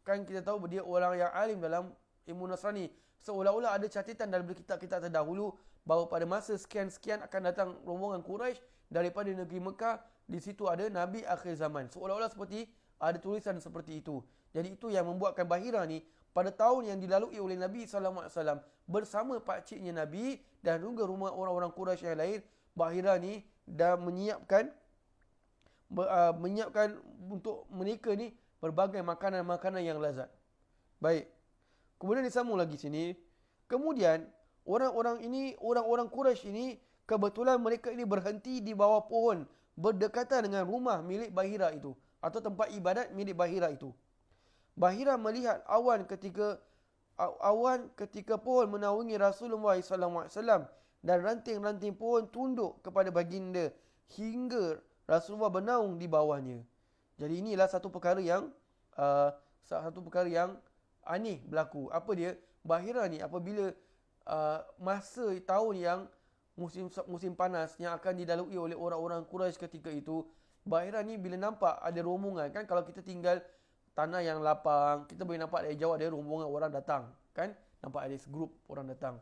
kan kita tahu dia orang yang alim dalam ilmu Nasrani. Seolah-olah ada catatan dalam kitab-kitab terdahulu bahawa pada masa sekian-sekian akan datang rombongan Quraisy daripada negeri Mekah. Di situ ada Nabi akhir zaman. Seolah-olah seperti ada tulisan seperti itu. Jadi itu yang membuatkan Bahira ni pada tahun yang dilalui oleh Nabi SAW bersama pakciknya Nabi dan juga rumah orang-orang Quraisy yang lain, Bahira ni dah menyiapkan untuk mereka ni berbagai makanan-makanan yang lazat. Baik. Kemudian disambung lagi sini. Kemudian orang-orang Quraisy ini kebetulan mereka ini berhenti di bawah pohon berdekatan dengan rumah milik Bahira itu, atau tempat ibadat milik Bahira itu. Bahira melihat awan ketika pohon menaungi Rasulullah SAW dan ranting-ranting pohon tunduk kepada baginda hingga Rasulullah bernaung di bawahnya. Jadi inilah satu perkara yang aneh berlaku. Apa dia? Bahira ni apabila masa tahun yang musim panas yang akan dilalui oleh orang-orang Quraisy ketika itu, Bahira ni bila nampak ada rombongan, kan kalau kita tinggal tanah yang lapang, kita boleh nampak dari jauh ada rombongan orang datang, kan? Nampak ada segrup orang datang.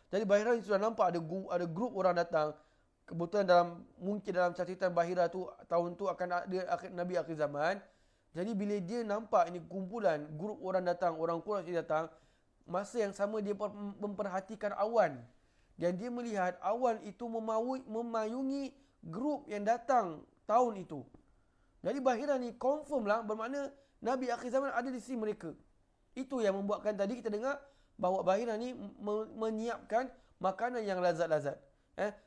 Jadi Bahira ni sudah nampak ada grup orang datang. Kebetulan mungkin dalam catatan Bahira tu tahun tu akan ada Nabi akhir zaman. Jadi bila dia nampak ini kumpulan grup orang datang, orang Quraisy datang, masa yang sama dia memperhatikan awan. Dan dia melihat awan itu memayungi grup yang datang tahun itu. Jadi Bahira ni confirm lah, bermakna Nabi akhir zaman ada di sisi mereka. Itu yang membuatkan tadi kita dengar bahawa Bahira ni menyiapkan makanan yang lazat-lazat.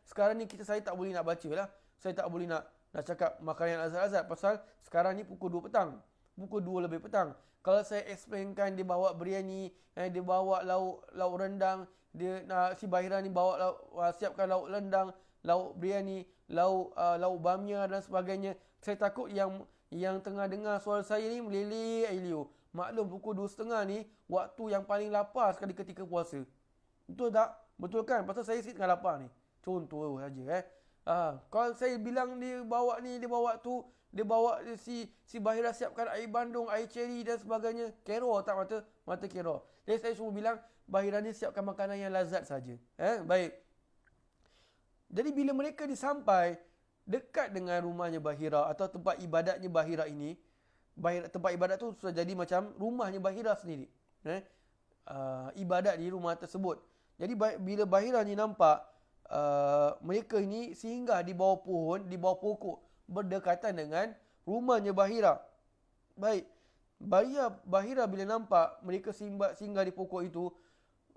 Sekarang ni saya tak boleh nak baca lah. Saya tak boleh nak nak cakap makanan yang lazat-lazat. Pasal sekarang ni pukul 2 petang. Pukul 2 lebih petang. Kalau saya explainkan dia bawa biryani, dia bawa lauk rendang, dia si Bahira ni bawa siapkan lauk rendang, lauk biryani, lauk bamia dan sebagainya. Saya takut yang tengah dengar suara saya ni meleleh air liur. Maklum pukul 2.30 ni waktu yang paling lapar sekali ketika puasa. Betul tak? Betul kan? Pasal saya tengah lapar ni. Contoh saja kalau saya bilang dia bawa ni, dia bawa tu, dia bawa si Bahira siapkan air bandung, air ceri dan sebagainya. Kero tak mata kero. Jadi saya cuma bilang Bahira ni siapkan makanan yang lazat saja. Baik. Jadi bila mereka disampai dekat dengan rumahnya Bahira atau tempat ibadatnya Bahira ini, tempat ibadat tu sudah jadi macam rumahnya Bahira sendiri. Ibadat di rumah tersebut. Jadi bila Bahira ni nampak mereka ini singgah di bawah pohon, di bawah pokok berdekatan dengan rumahnya Bahira. Baik. Bahira bila nampak mereka singgah di pokok itu,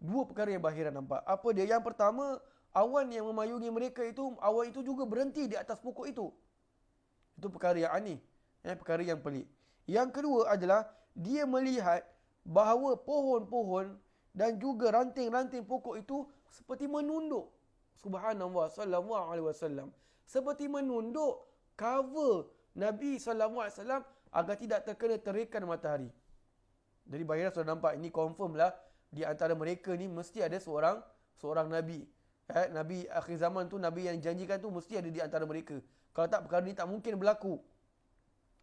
dua perkara yang Bahira nampak. Apa dia? Yang pertama, awan yang memayungi mereka itu, awan itu juga berhenti di atas pokok itu. Itu perkara yang aneh. Perkara yang pelik. Yang kedua adalah dia melihat bahawa pohon-pohon dan juga ranting-ranting pokok itu seperti menunduk. Subhanallah sallallahu alaihi wasallam. Seperti menunduk cover Nabi sallallahu alaihi wasallam agar tidak terkena terikan matahari. Jadi Bahira sudah nampak ini confirm lah di antara mereka ni mesti ada seorang nabi. Nabi akhir zaman tu, nabi yang janjikan tu mesti ada di antara mereka. Kalau tak, perkara ni tak mungkin berlaku.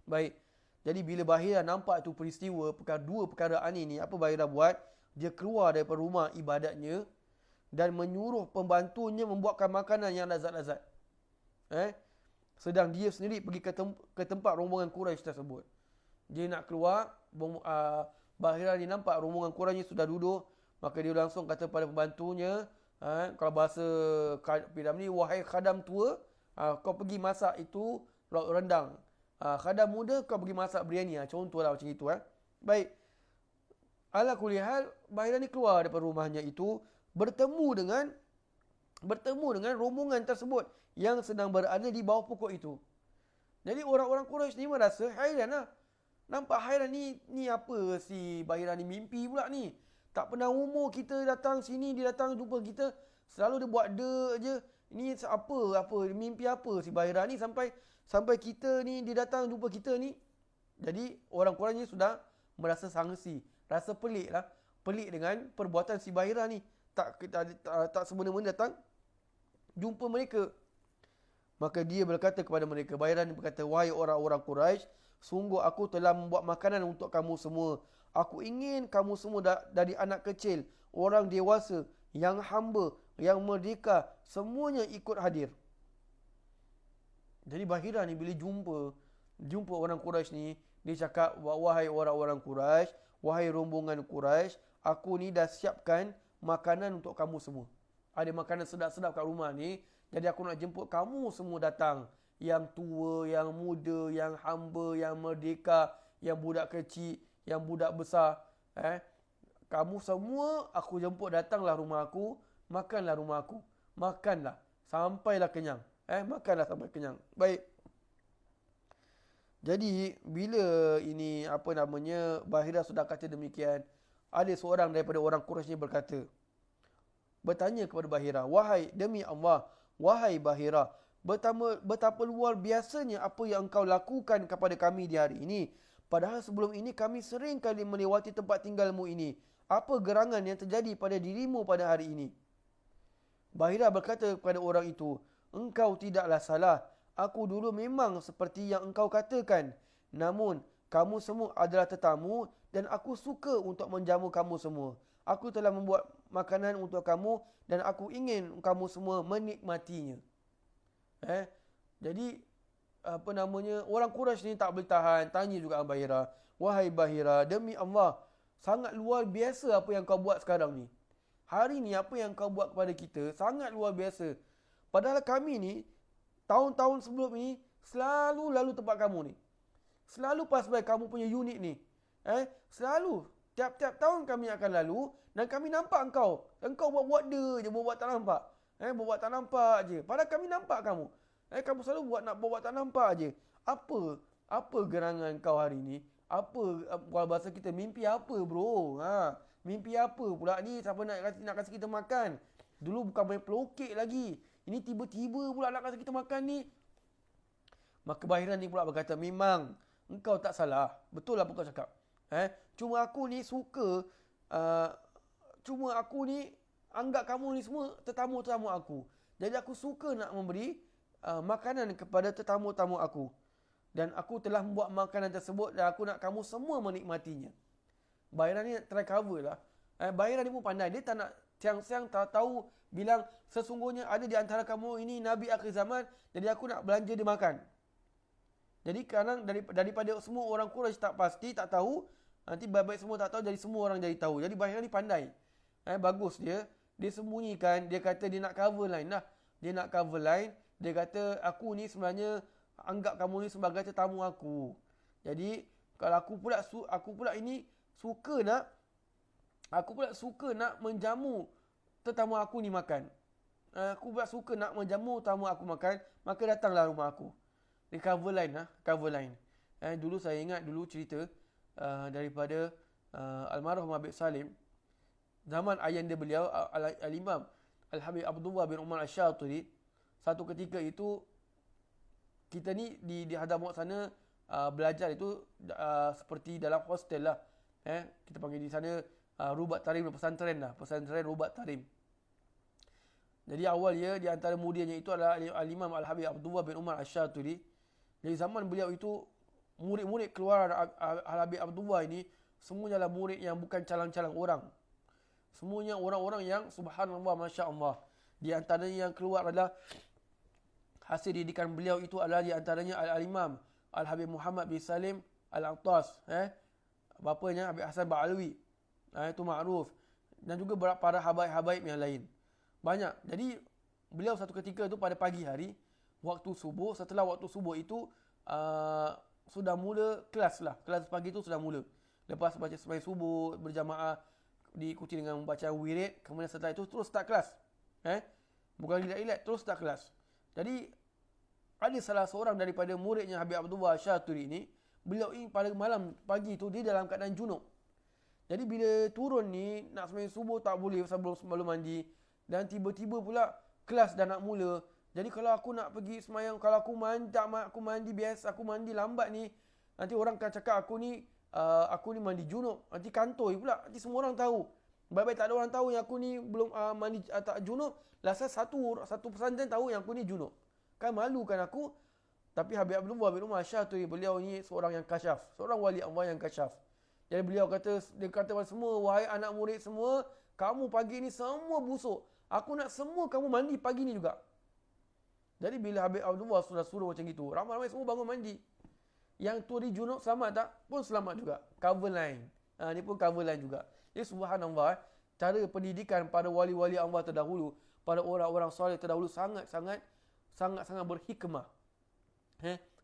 Baik. Jadi bila Bahira nampak tu peristiwa, dua perkara aneh ni, apa Bahira buat? Dia keluar daripada rumah ibadatnya dan menyuruh pembantunya membuatkan makanan yang lazat-lazat. Sedang dia sendiri pergi ke tempat rombongan Quraisy tersebut. Dia nak keluar, Bahira ni nampak rombongan Quraisy sudah duduk, maka dia langsung kata pada pembantunya, kalau bahasa Pidam ni, wahai khadam tua, kau pergi masak itu lauk rendang. Khadam muda, kau pergi masak biryani. Contohlah macam itu. Baik. Ala kulihal, Bahira ni keluar daripada rumahnya itu, bertemu dengan rombongan tersebut yang sedang berada di bawah pokok itu. Jadi orang-orang Quraisy ni merasa hairan lah. Nampak hairan ni apa si Bahira ni mimpi pula ni. Tak pernah umur kita datang sini, dia datang jumpa kita, selalu dia buat je. Ini apa mimpi apa si Bahira ni sampai kita ni dia datang jumpa kita ni. Jadi orang Quraisy ni sudah merasa sangsi, rasa pelik lah. Pelik dengan perbuatan si Bahira ni. Tak semena-mena datang jumpa mereka. Maka dia berkata kepada mereka, Bahira ni berkata, wahai orang-orang Quraisy, sungguh aku telah membuat makanan untuk kamu semua. Aku ingin kamu semua dari anak kecil, orang dewasa, yang hamba, yang merdeka, semuanya ikut hadir. Jadi Bahira ni bila jumpa orang Quraisy ni, dia cakap, wahai orang-orang Quraisy, wahai rombongan Quraisy, aku ni dah siapkan makanan untuk kamu semua. Ada makanan sedap-sedap kat rumah ni. Jadi aku nak jemput kamu semua datang. Yang tua, yang muda, yang hamba, yang merdeka, yang budak kecil, yang budak besar. Kamu semua aku jemput datanglah rumah aku. Makanlah rumah aku. Makanlah. Sampailah kenyang. Makanlah sampai kenyang. Baik. Jadi bila ini Bahira sudah kata demikian, ada seorang daripada orang Quraisy bertanya kepada Bahira, demi Allah, wahai Bahira, betapa luar biasanya apa yang engkau lakukan kepada kami di hari ini. Padahal sebelum ini kami sering kali melewati tempat tinggalmu ini. Apa gerangan yang terjadi pada dirimu pada hari ini? Bahira berkata kepada orang itu, engkau tidaklah salah. Aku dulu memang seperti yang engkau katakan. Namun, kamu semua adalah tetamu dan aku suka untuk menjamu kamu semua. Aku telah membuat makanan untuk kamu dan aku ingin kamu semua menikmatinya. Jadi, orang Quraisy ni tak boleh tahan. Tanya juga Bahira. Wahai Bahira, demi Allah, sangat luar biasa apa yang kau buat sekarang ni. Hari ni apa yang kau buat kepada kita sangat luar biasa. Padahal kami ni, tahun-tahun sebelum ni, selalu lalu tempat kamu ni. Selalu pas by kamu punya unit ni. Selalu. Tiap-tiap tahun kami akan lalu dan kami nampak engkau. Engkau buat-buat je, buat-buat tak nampak. Buat-buat tak nampak je. Padahal kami nampak kamu. Kamu selalu buat tak nampak aje. Apa gerangan kau hari ni? Kalau bahasa kita, mimpi apa bro? Mimpi apa pula ni? Siapa nak kasih kita makan? Dulu bukan main pelokek lagi. Ini tiba-tiba pula nak kasih kita makan ni. Maka Bahiran ni pula berkata, memang engkau tak salah. Betul apa kau cakap. Cuma aku ni suka, cuma aku ni anggap kamu ni semua tetamu-tetamu aku. Jadi aku suka nak memberi makanan kepada tetamu-tetamu aku. Dan aku telah membuat makanan tersebut dan aku nak kamu semua menikmatinya. Bahiran ni try cover lah. Bahiran ni pun pandai. Dia tak nak siang-siang tahu bilang sesungguhnya ada di antara kamu ini Nabi akhir zaman. Jadi aku nak belanja dia makan. Jadi kadang daripada semua orang Quraisy tak pasti, tak tahu. Nanti baik-baik semua tak tahu, jadi semua orang jadi tahu. Jadi Bahiran ni pandai. Bagus dia. Dia sembunyikan. Dia kata dia nak cover line lah. Dia nak cover line. Dia kata aku ni sebenarnya anggap kamu ni sebagai tetamu aku. Jadi kalau aku pula ini suka nak menjamu tetamu aku ni makan. Aku pula suka nak menjamu tetamu aku makan, maka datanglah rumah aku. Dia cover line lah, cover line. Dulu saya ingat cerita daripada almarhum Habib Salim. Zaman ayahanda beliau Al-Imam Al-Habib Abdullah bin Umar Asy-Syatiri, satu ketika itu kita ni di Hadramaut sana belajar itu seperti dalam hostel lah. Kita panggil di sana Rubat Tarim pesantren lah, pesantren Rubat Tarim. Jadi awal dia di antara muridnya itu adalah Al-Imam Al-Habib Abdullah bin Umar Asy-Syatiri. Dari zaman beliau itu murid-murid keluar Al-Habib Abdullah ini semuanya adalah murid yang bukan calang-calang orang. Semuanya orang-orang yang subhanallah, masya-Allah. Di antaranya yang keluar adalah hasil didikan beliau itu adalah di antaranya Al-Imam Al-Habib Muhammad bin Salim Al-Attas, bapanya Habib Hasan Ba'alwi. Itu makruf. Dan juga para habaib-habaib yang lain. Banyak. Jadi beliau satu ketika itu pada pagi hari, waktu subuh, setelah waktu subuh itu sudah mula kelas lah. Kelas pagi itu sudah mula. Lepas baca sembahyang subuh berjamaah, diikuti dengan bacaan wirid, kemudian setelah itu terus start kelas. Bukan relax-relax, terus start kelas. Jadi ada salah seorang daripada muridnya Habib Abdullah Asy-Syatiri ini, beliau ini pada malam pagi itu dia dalam keadaan junub. Jadi bila turun ni nak sembahyang subuh tak boleh sebelum mandi, dan tiba-tiba pula kelas dah nak mula. Jadi kalau aku nak pergi sembahyang, kalau aku mandi biasa, aku mandi lambat ni, nanti orang akan cakap aku ni mandi junub, nanti kantoi pula, nanti semua orang tahu. Baik-baik tak ada orang tahu yang aku ni belum mandi tak junub, lasa satu pesantren tahu yang aku ni junub. Kan malukan aku. Tapi Habib Abdullah bin Umar Asy-Syatiri, beliau ni seorang yang kasyaf, seorang wali Allah yang kasyaf. Jadi beliau kata kepada semua, wahai anak murid semua, kamu pagi ni semua busuk. Aku nak semua kamu mandi pagi ni juga. Jadi bila Habib Abdullah sudah suruh macam gitu, ramai-ramai semua bangun mandi. Yang tu di junub selamat tak? Pun selamat juga. Cover line. Ni pun cover line juga. Jadi subhanallah, cara pendidikan pada wali-wali Allah terdahulu, pada orang-orang soleh terdahulu sangat-sangat berhikmah.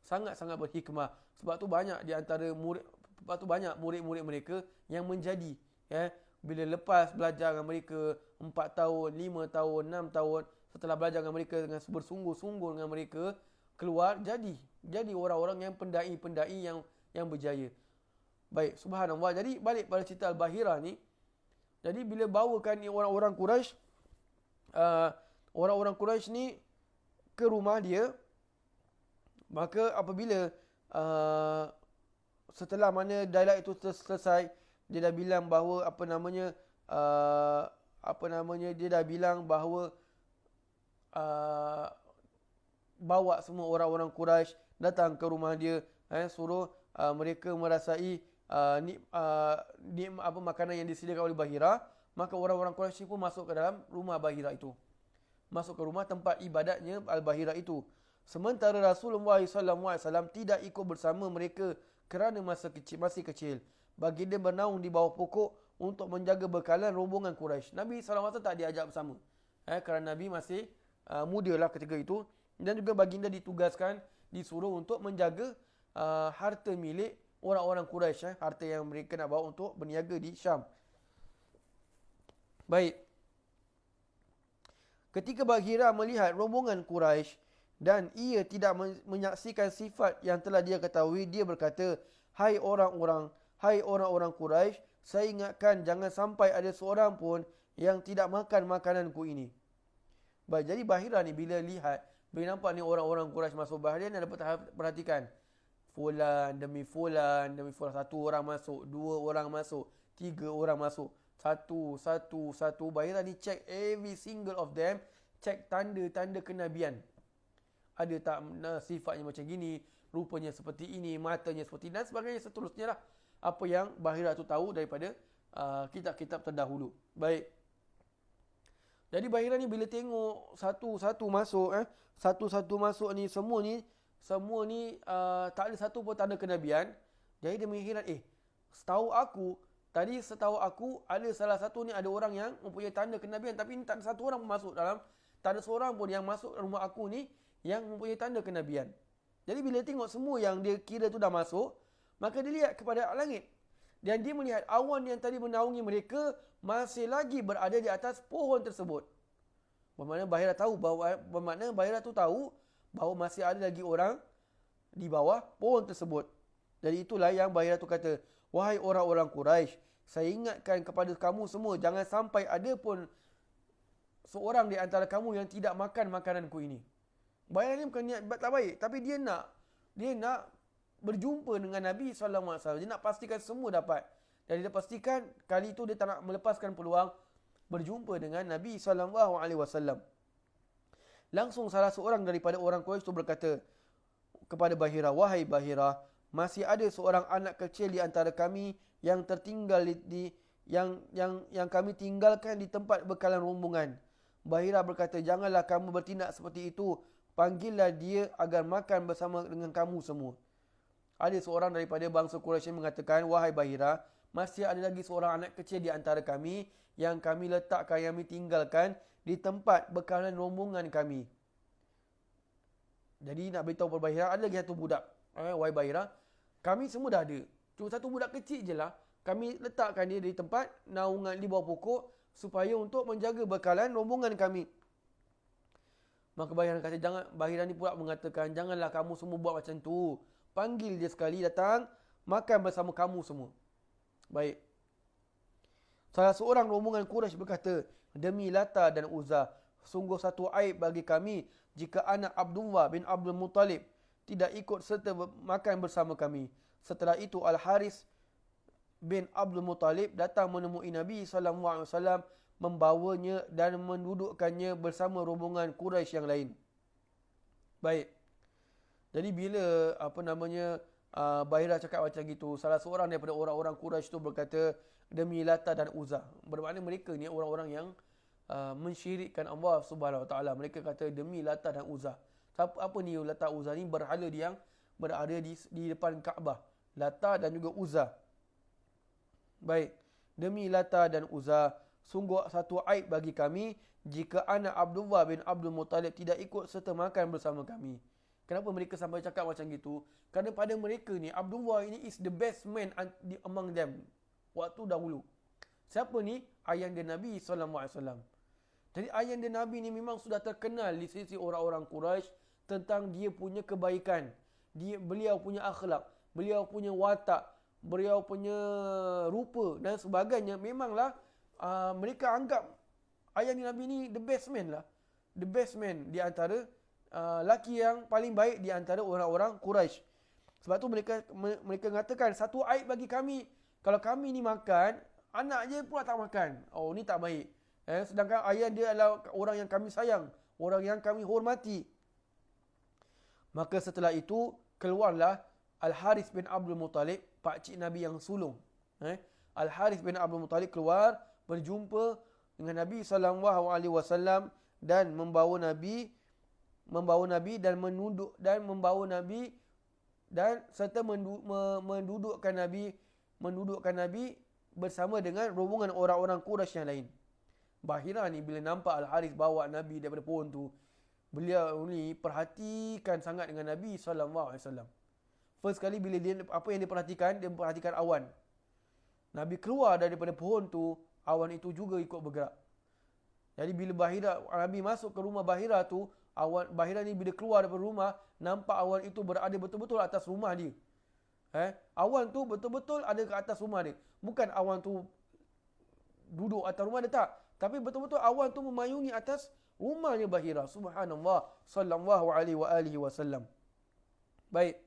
Sangat-sangat berhikmah. Sebab tu banyak di antara murid-murid mereka yang menjadi, bila lepas belajar dengan mereka 4 tahun, 5 tahun, 6 tahun, setelah belajar dengan mereka dengan bersungguh-sungguh dengan mereka, keluar jadi orang-orang yang pendai-pendai yang berjaya. Baik, subhanallah. Jadi balik pada cerita Al-Bahira ni. Jadi bila bawakan ni orang-orang Quraisy ni ke rumah dia, maka apabila setelah mana dialog itu selesai, dia dah bilang bahawa dia dah bilang bahawa bawa semua orang-orang Quraisy datang ke rumah dia, suruh mereka merasai makanan yang disediakan oleh Bahira. Maka orang-orang Quraisy pun masuk ke dalam rumah Bahira itu, masuk ke rumah tempat ibadatnya Al-Bahira itu. Sementara Rasulullah SAW tidak ikut bersama mereka kerana masih kecil. Baginda bernaung di bawah pokok untuk menjaga bekalan rombongan Quraisy. Nabi SAW tak diajak bersama, kerana Nabi masih muda lah ketika itu. Dan juga baginda disuruh untuk menjaga harta milik orang-orang Quraisy, harta yang mereka nak bawa untuk berniaga di Syam. Baik. Ketika Bahira melihat rombongan Quraisy dan ia tidak menyaksikan sifat yang telah dia ketahui, dia berkata, hai orang-orang Quraisy, saya ingatkan jangan sampai ada seorang pun yang tidak makan makananku ini. Baik, jadi Bahira ni bila nampak ni orang-orang Quraisy masuk Bahrain, dia dapat perhatikan. Fulan demi fulan, satu orang masuk, dua orang masuk, tiga orang masuk. Satu. Bahira ni check every single of them, check tanda-tanda kenabian. Ada tak sifatnya macam gini, rupanya seperti ini, matanya seperti ini dan sebagainya, seterusnya lah. Apa yang Bahira tu tahu daripada kitab-kitab terdahulu. Baik. Jadi Bahira ni bila tengok satu-satu masuk ni, semua ni tak ada satu pun tanda kenabian. Jadi dia mengira, setahu aku ada salah satu ni, ada orang yang mempunyai tanda kenabian, tapi ni tak ada satu orang pun masuk dalam, tak ada seorang pun yang masuk rumah aku ni yang mempunyai tanda kenabian. Jadi bila tengok semua yang dia kira tu dah masuk, maka dia lihat kepada langit. Dan dia melihat awan yang tadi menaungi mereka masih lagi berada di atas pohon tersebut. Bermakna Bahira tu tahu bahawa masih ada lagi orang di bawah pohon tersebut. Jadi itulah yang Bahira tu kata, wahai orang-orang Quraisy, saya ingatkan kepada kamu semua, jangan sampai ada pun seorang di antara kamu yang tidak makan makananku ini. Bahira ni bukan niat tak baik, tapi dia nak berjumpa dengan Nabi SAW. Dia nak pastikan semua dapat. Dan dia pastikan kali itu dia tak nak melepaskan peluang berjumpa dengan Nabi SAW. Langsung salah seorang daripada orang Quraisy itu berkata kepada Bahira, wahai Bahira, masih ada seorang anak kecil di antara kami yang tertinggal yang kami tinggalkan di tempat bekalan rombongan. Bahira berkata, janganlah kamu bertindak seperti itu. Panggillah dia agar makan bersama dengan kamu semua. Ada seorang daripada bangsa Quraisy yang mengatakan, wahai Bahira, masih ada lagi seorang anak kecil di antara kami yang kami letakkan, yang kami tinggalkan di tempat bekalan rombongan kami. Jadi nak beritahu kepada Bahira, ada lagi satu budak. Wahai Bahira, kami semua dah ada. Cuma satu budak kecil je lah. Kami letakkan dia di tempat naungan di bawah pokok supaya untuk menjaga bekalan rombongan kami. Maka Bahira ni pula mengatakan, janganlah kamu semua buat macam tu. Panggil dia sekali datang, makan bersama kamu semua. Baik. Salah seorang rombongan Quraisy berkata, demi Lata dan Uzza, sungguh satu aib bagi kami jika anak Abdullah bin Abdul Muttalib tidak ikut serta makan bersama kami. Setelah itu Al-Haris bin Abdul Muttalib datang menemui Nabi SAW, membawanya dan mendudukkannya bersama rombongan Quraisy yang lain. Baik. Jadi bila Bahira cakap macam gitu, salah seorang daripada orang-orang Quraisy itu berkata, demi Lata dan Uzza. Bermakna mereka ni orang-orang yang mensyirikkan Allah Subhanahu Wa Taala. Mereka kata demi Lata dan Uzza. Apa ni Lata Uzza ni? Berhala yang berada di depan Kaabah. Lata dan juga Uzza. Baik. Demi Lata dan Uzza, sungguh satu aib bagi kami jika anak Abdullah bin Abdul Muttalib tidak ikut serta makan bersama kami. Kenapa mereka sampai cakap macam gitu? Kerana pada mereka ni, Abdullah ini is the best man among them. Waktu dahulu. Siapa ni? Ayahanda Nabi SAW. Jadi ayahanda Nabi ni memang sudah terkenal di sisi orang-orang Quraisy tentang dia punya kebaikan. Beliau punya akhlak. Beliau punya watak. Beliau punya rupa dan sebagainya. Memanglah mereka anggap ayahanda Nabi ni the best man lah. The best man di antara laki yang paling baik di antara orang-orang Quraisy. Sebab tu mereka mengatakan satu aib bagi kami. Kalau kami ni makan, anak je pula tak makan. Oh, ni tak baik. Sedangkan ayah dia adalah orang yang kami sayang, orang yang kami hormati. Maka setelah itu keluarlah Al-Haris bin Abdul Muttalib, pakcik Nabi yang sulung. Al-Haris bin Abdul Muttalib keluar berjumpa dengan Nabi SAW dan membawa Nabi dan menunduk dan membawa Nabi dan serta mendudukkan Nabi bersama dengan rombongan orang-orang Quraisy yang lain. Bahira ni bila nampak Al-Haris bawa Nabi daripada pohon tu, beliau ni perhatikan sangat dengan Nabi SAW. First kali bila apa yang dia perhatikan awan. Nabi keluar daripada pohon tu, awan itu juga ikut bergerak. Jadi bila Nabi masuk ke rumah Bahira tu, awan Bahira ni bila keluar daripada rumah, nampak awan itu berada betul-betul atas rumah dia. Awan tu betul-betul ada ke atas rumah dia. Bukan awan tu duduk atas rumah dia, tak. Tapi betul-betul awan tu memayungi atas rumahnya Bahira. Subhanallah sallallahu alaihi wasallam. Baik.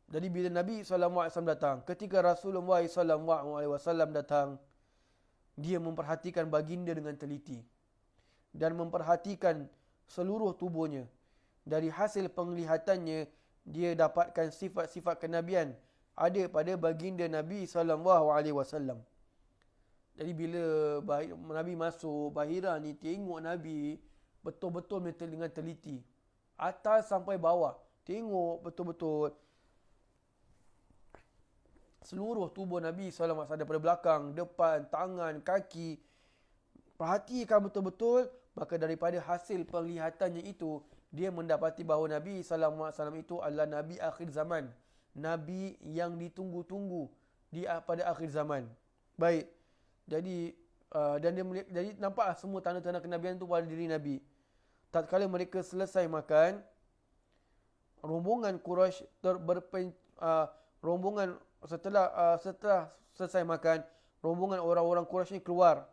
Jadi bila Nabi SAW datang, ketika Rasulullah SAW datang, dia memperhatikan baginda dengan teliti dan memperhatikan seluruh tubuhnya. Dari hasil penglihatannya, dia dapatkan sifat-sifat kenabian ada pada baginda Nabi SAW. Jadi bila Nabi masuk, Bahira ni tengok Nabi betul-betul dengan teliti. Atas sampai bawah. Tengok betul-betul seluruh tubuh Nabi SAW daripada belakang, depan, tangan, kaki. Perhatikan betul-betul, maka daripada hasil penglihatannya itu, dia mendapati bahawa Nabi SAW itu adalah Nabi akhir zaman. Nabi yang ditunggu-tunggu pada akhir zaman. Baik. Jadi jadi nampaklah semua tanda-tanda kenabian itu pada diri Nabi. Tatkala mereka selesai makan, rombongan Quraisy setelah selesai makan, rombongan orang-orang Quraisy ni keluar.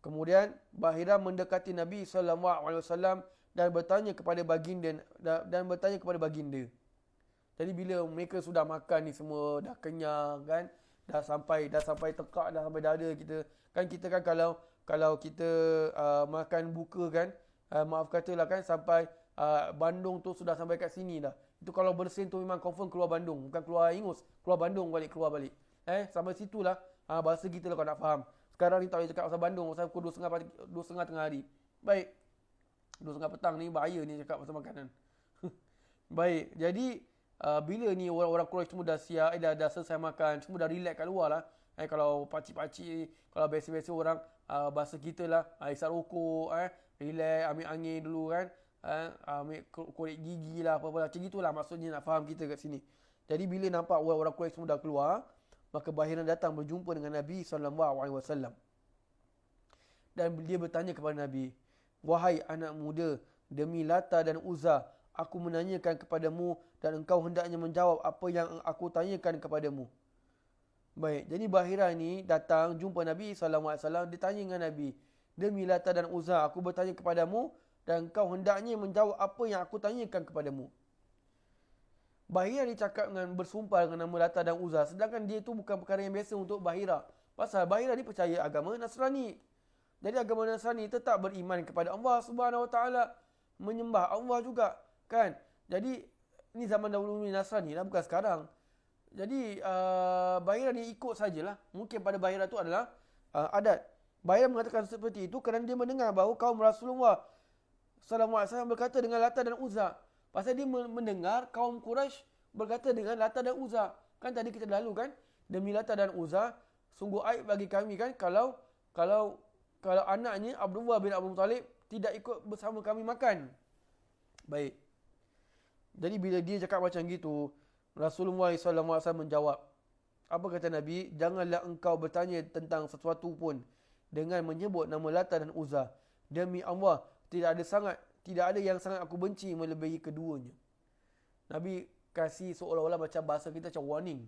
Kemudian Bahira mendekati Nabi SAW dan bertanya kepada baginda. Jadi bila mereka sudah makan ni semua, dah kenyang kan, dah sampai tekak, dah sampai dada kita. Kan kita kan kalau kita makan buka kan, maaf katalah kan, sampai Bandung tu sudah sampai kat sini dah. Itu kalau bersin tu memang confirm keluar Bandung, bukan keluar Ingus, keluar Bandung keluar balik. Sampai situlah bahasa kita lah kau nak faham. Sekarang ni tak boleh cakap pasal Bandung, pasal pukul 2.30 tengah hari. Baik. 2.30 petang ni bahaya ni cakap pasal makanan. Baik. Jadi bila ni orang-orang Quraisy semua dah siap, dah selesai makan, semua dah relax kat luar lah. Kalau pakcik-pakcik, kalau biasa-biasa orang bahasa kita lah, isap rokok, relax, ambil angin dulu kan. Ambil korek gigi lah, apa-apa lah. Macam itulah maksudnya nak faham kita kat sini. Jadi bila nampak orang-orang Quraisy semua dah keluar, maka Bahira datang berjumpa dengan Nabi SAW. Dan dia bertanya kepada Nabi, "Wahai anak muda, demi Lata dan Uzza, aku menanyakan kepadamu dan engkau hendaknya menjawab apa yang aku tanyakan kepadamu." Baik, jadi Bahira ni datang jumpa Nabi SAW, dia tanya dengan Nabi, "Demi Lata dan Uzza, aku bertanya kepadamu dan engkau hendaknya menjawab apa yang aku tanyakan kepadamu." Bahira dicakap dengan bersumpah dengan nama Lata dan Uzza, sedangkan dia tu bukan perkara yang biasa untuk Bahira. Pasal Bahira ni percaya agama Nasrani. Jadi agama Nasrani tetap beriman kepada Allah Subhanahu Wa Taala, menyembah Allah juga, kan? Jadi ni zaman dahulu ni Nasrani lah, bukan sekarang. Jadi Bahira ni ikut sajalah. Mungkin pada Bahira tu adalah adat. Bahira mengatakan seperti itu kerana dia mendengar bahawa kaum Rasulullah SAW berkata dengan Lata dan Uzza. Pasal dia mendengar kaum Quraisy berkata dengan Lata dan Uzza. Kan tadi kita lalu kan, demi Lata dan Uzza, sungguh aib bagi kami kan kalau anaknya Abdullah bin Abu Talib tidak ikut bersama kami makan. Baik. Jadi bila dia cakap macam gitu, Rasulullah SAW menjawab. Apa kata Nabi? "Janganlah engkau bertanya tentang sesuatu pun dengan menyebut nama Lata dan Uzza. Demi Allah, tidak ada yang sangat aku benci melebihi keduanya." Nabi kasih seolah-olah macam bahasa kita macam warning.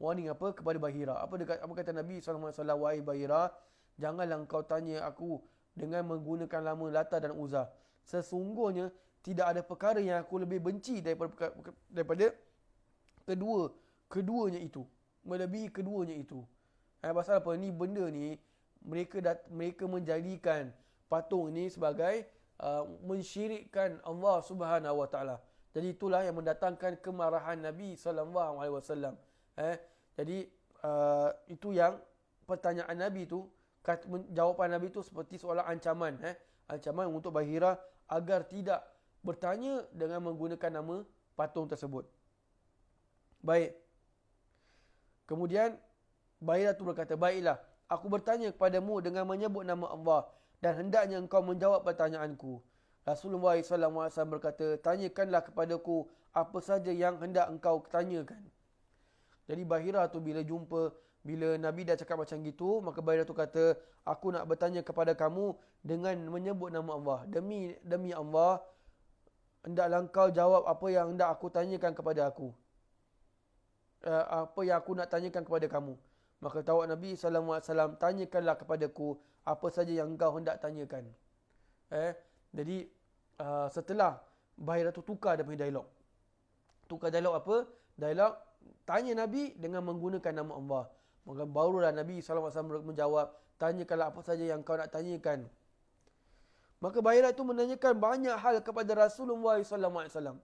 Warning apa? Kepada Bahira. Apa kata Nabi SAW? "Wahai Bahira, janganlah engkau tanya aku dengan menggunakan nama Lata dan Uzza. Sesungguhnya tidak ada perkara yang aku lebih benci daripada keduanya itu. Melebihi keduanya itu." Pasal apa? Ni benda ni mereka menjadikan patung ni sebagai mensyirikkan Allah Subhanahu Wa Taala. Jadi itulah yang mendatangkan kemarahan Nabi SAW. Jadi itu yang pertanyaan Nabi tu, jawapan Nabi tu seperti seolah ancaman. Ancaman untuk Bahira agar tidak bertanya dengan menggunakan nama patung tersebut. Baik. Kemudian Bahira tu berkata, "Baiklah, aku bertanya kepadamu dengan menyebut nama Allah dan hendaknya engkau menjawab pertanyaanku." Rasulullah SAW berkata, "Tanyakanlah kepadaku apa saja yang hendak engkau tanyakan." Jadi Bahira tu bila jumpa Bila Nabi dah cakap macam gitu, maka Bahira tu kata, aku nak bertanya kepada kamu dengan menyebut nama Allah. Demi Allah, hendaklah engkau jawab apa yang hendak aku tanyakan kepada aku. Apa yang aku nak tanyakan kepada kamu. Maka tawak Nabi SAW, tanyakanlah kepadaku apa saja yang engkau hendak tanyakan. Jadi setelah Bahira tu tukar dia punya dialog. Tukar dialog apa? Dialog tanya Nabi dengan menggunakan nama Allah. Maka barulah Nabi SAW menjawab, tanyakanlah apa saja yang kau nak tanyakan. Maka Bahira itu menanyakan banyak hal kepada Rasulullah SAW.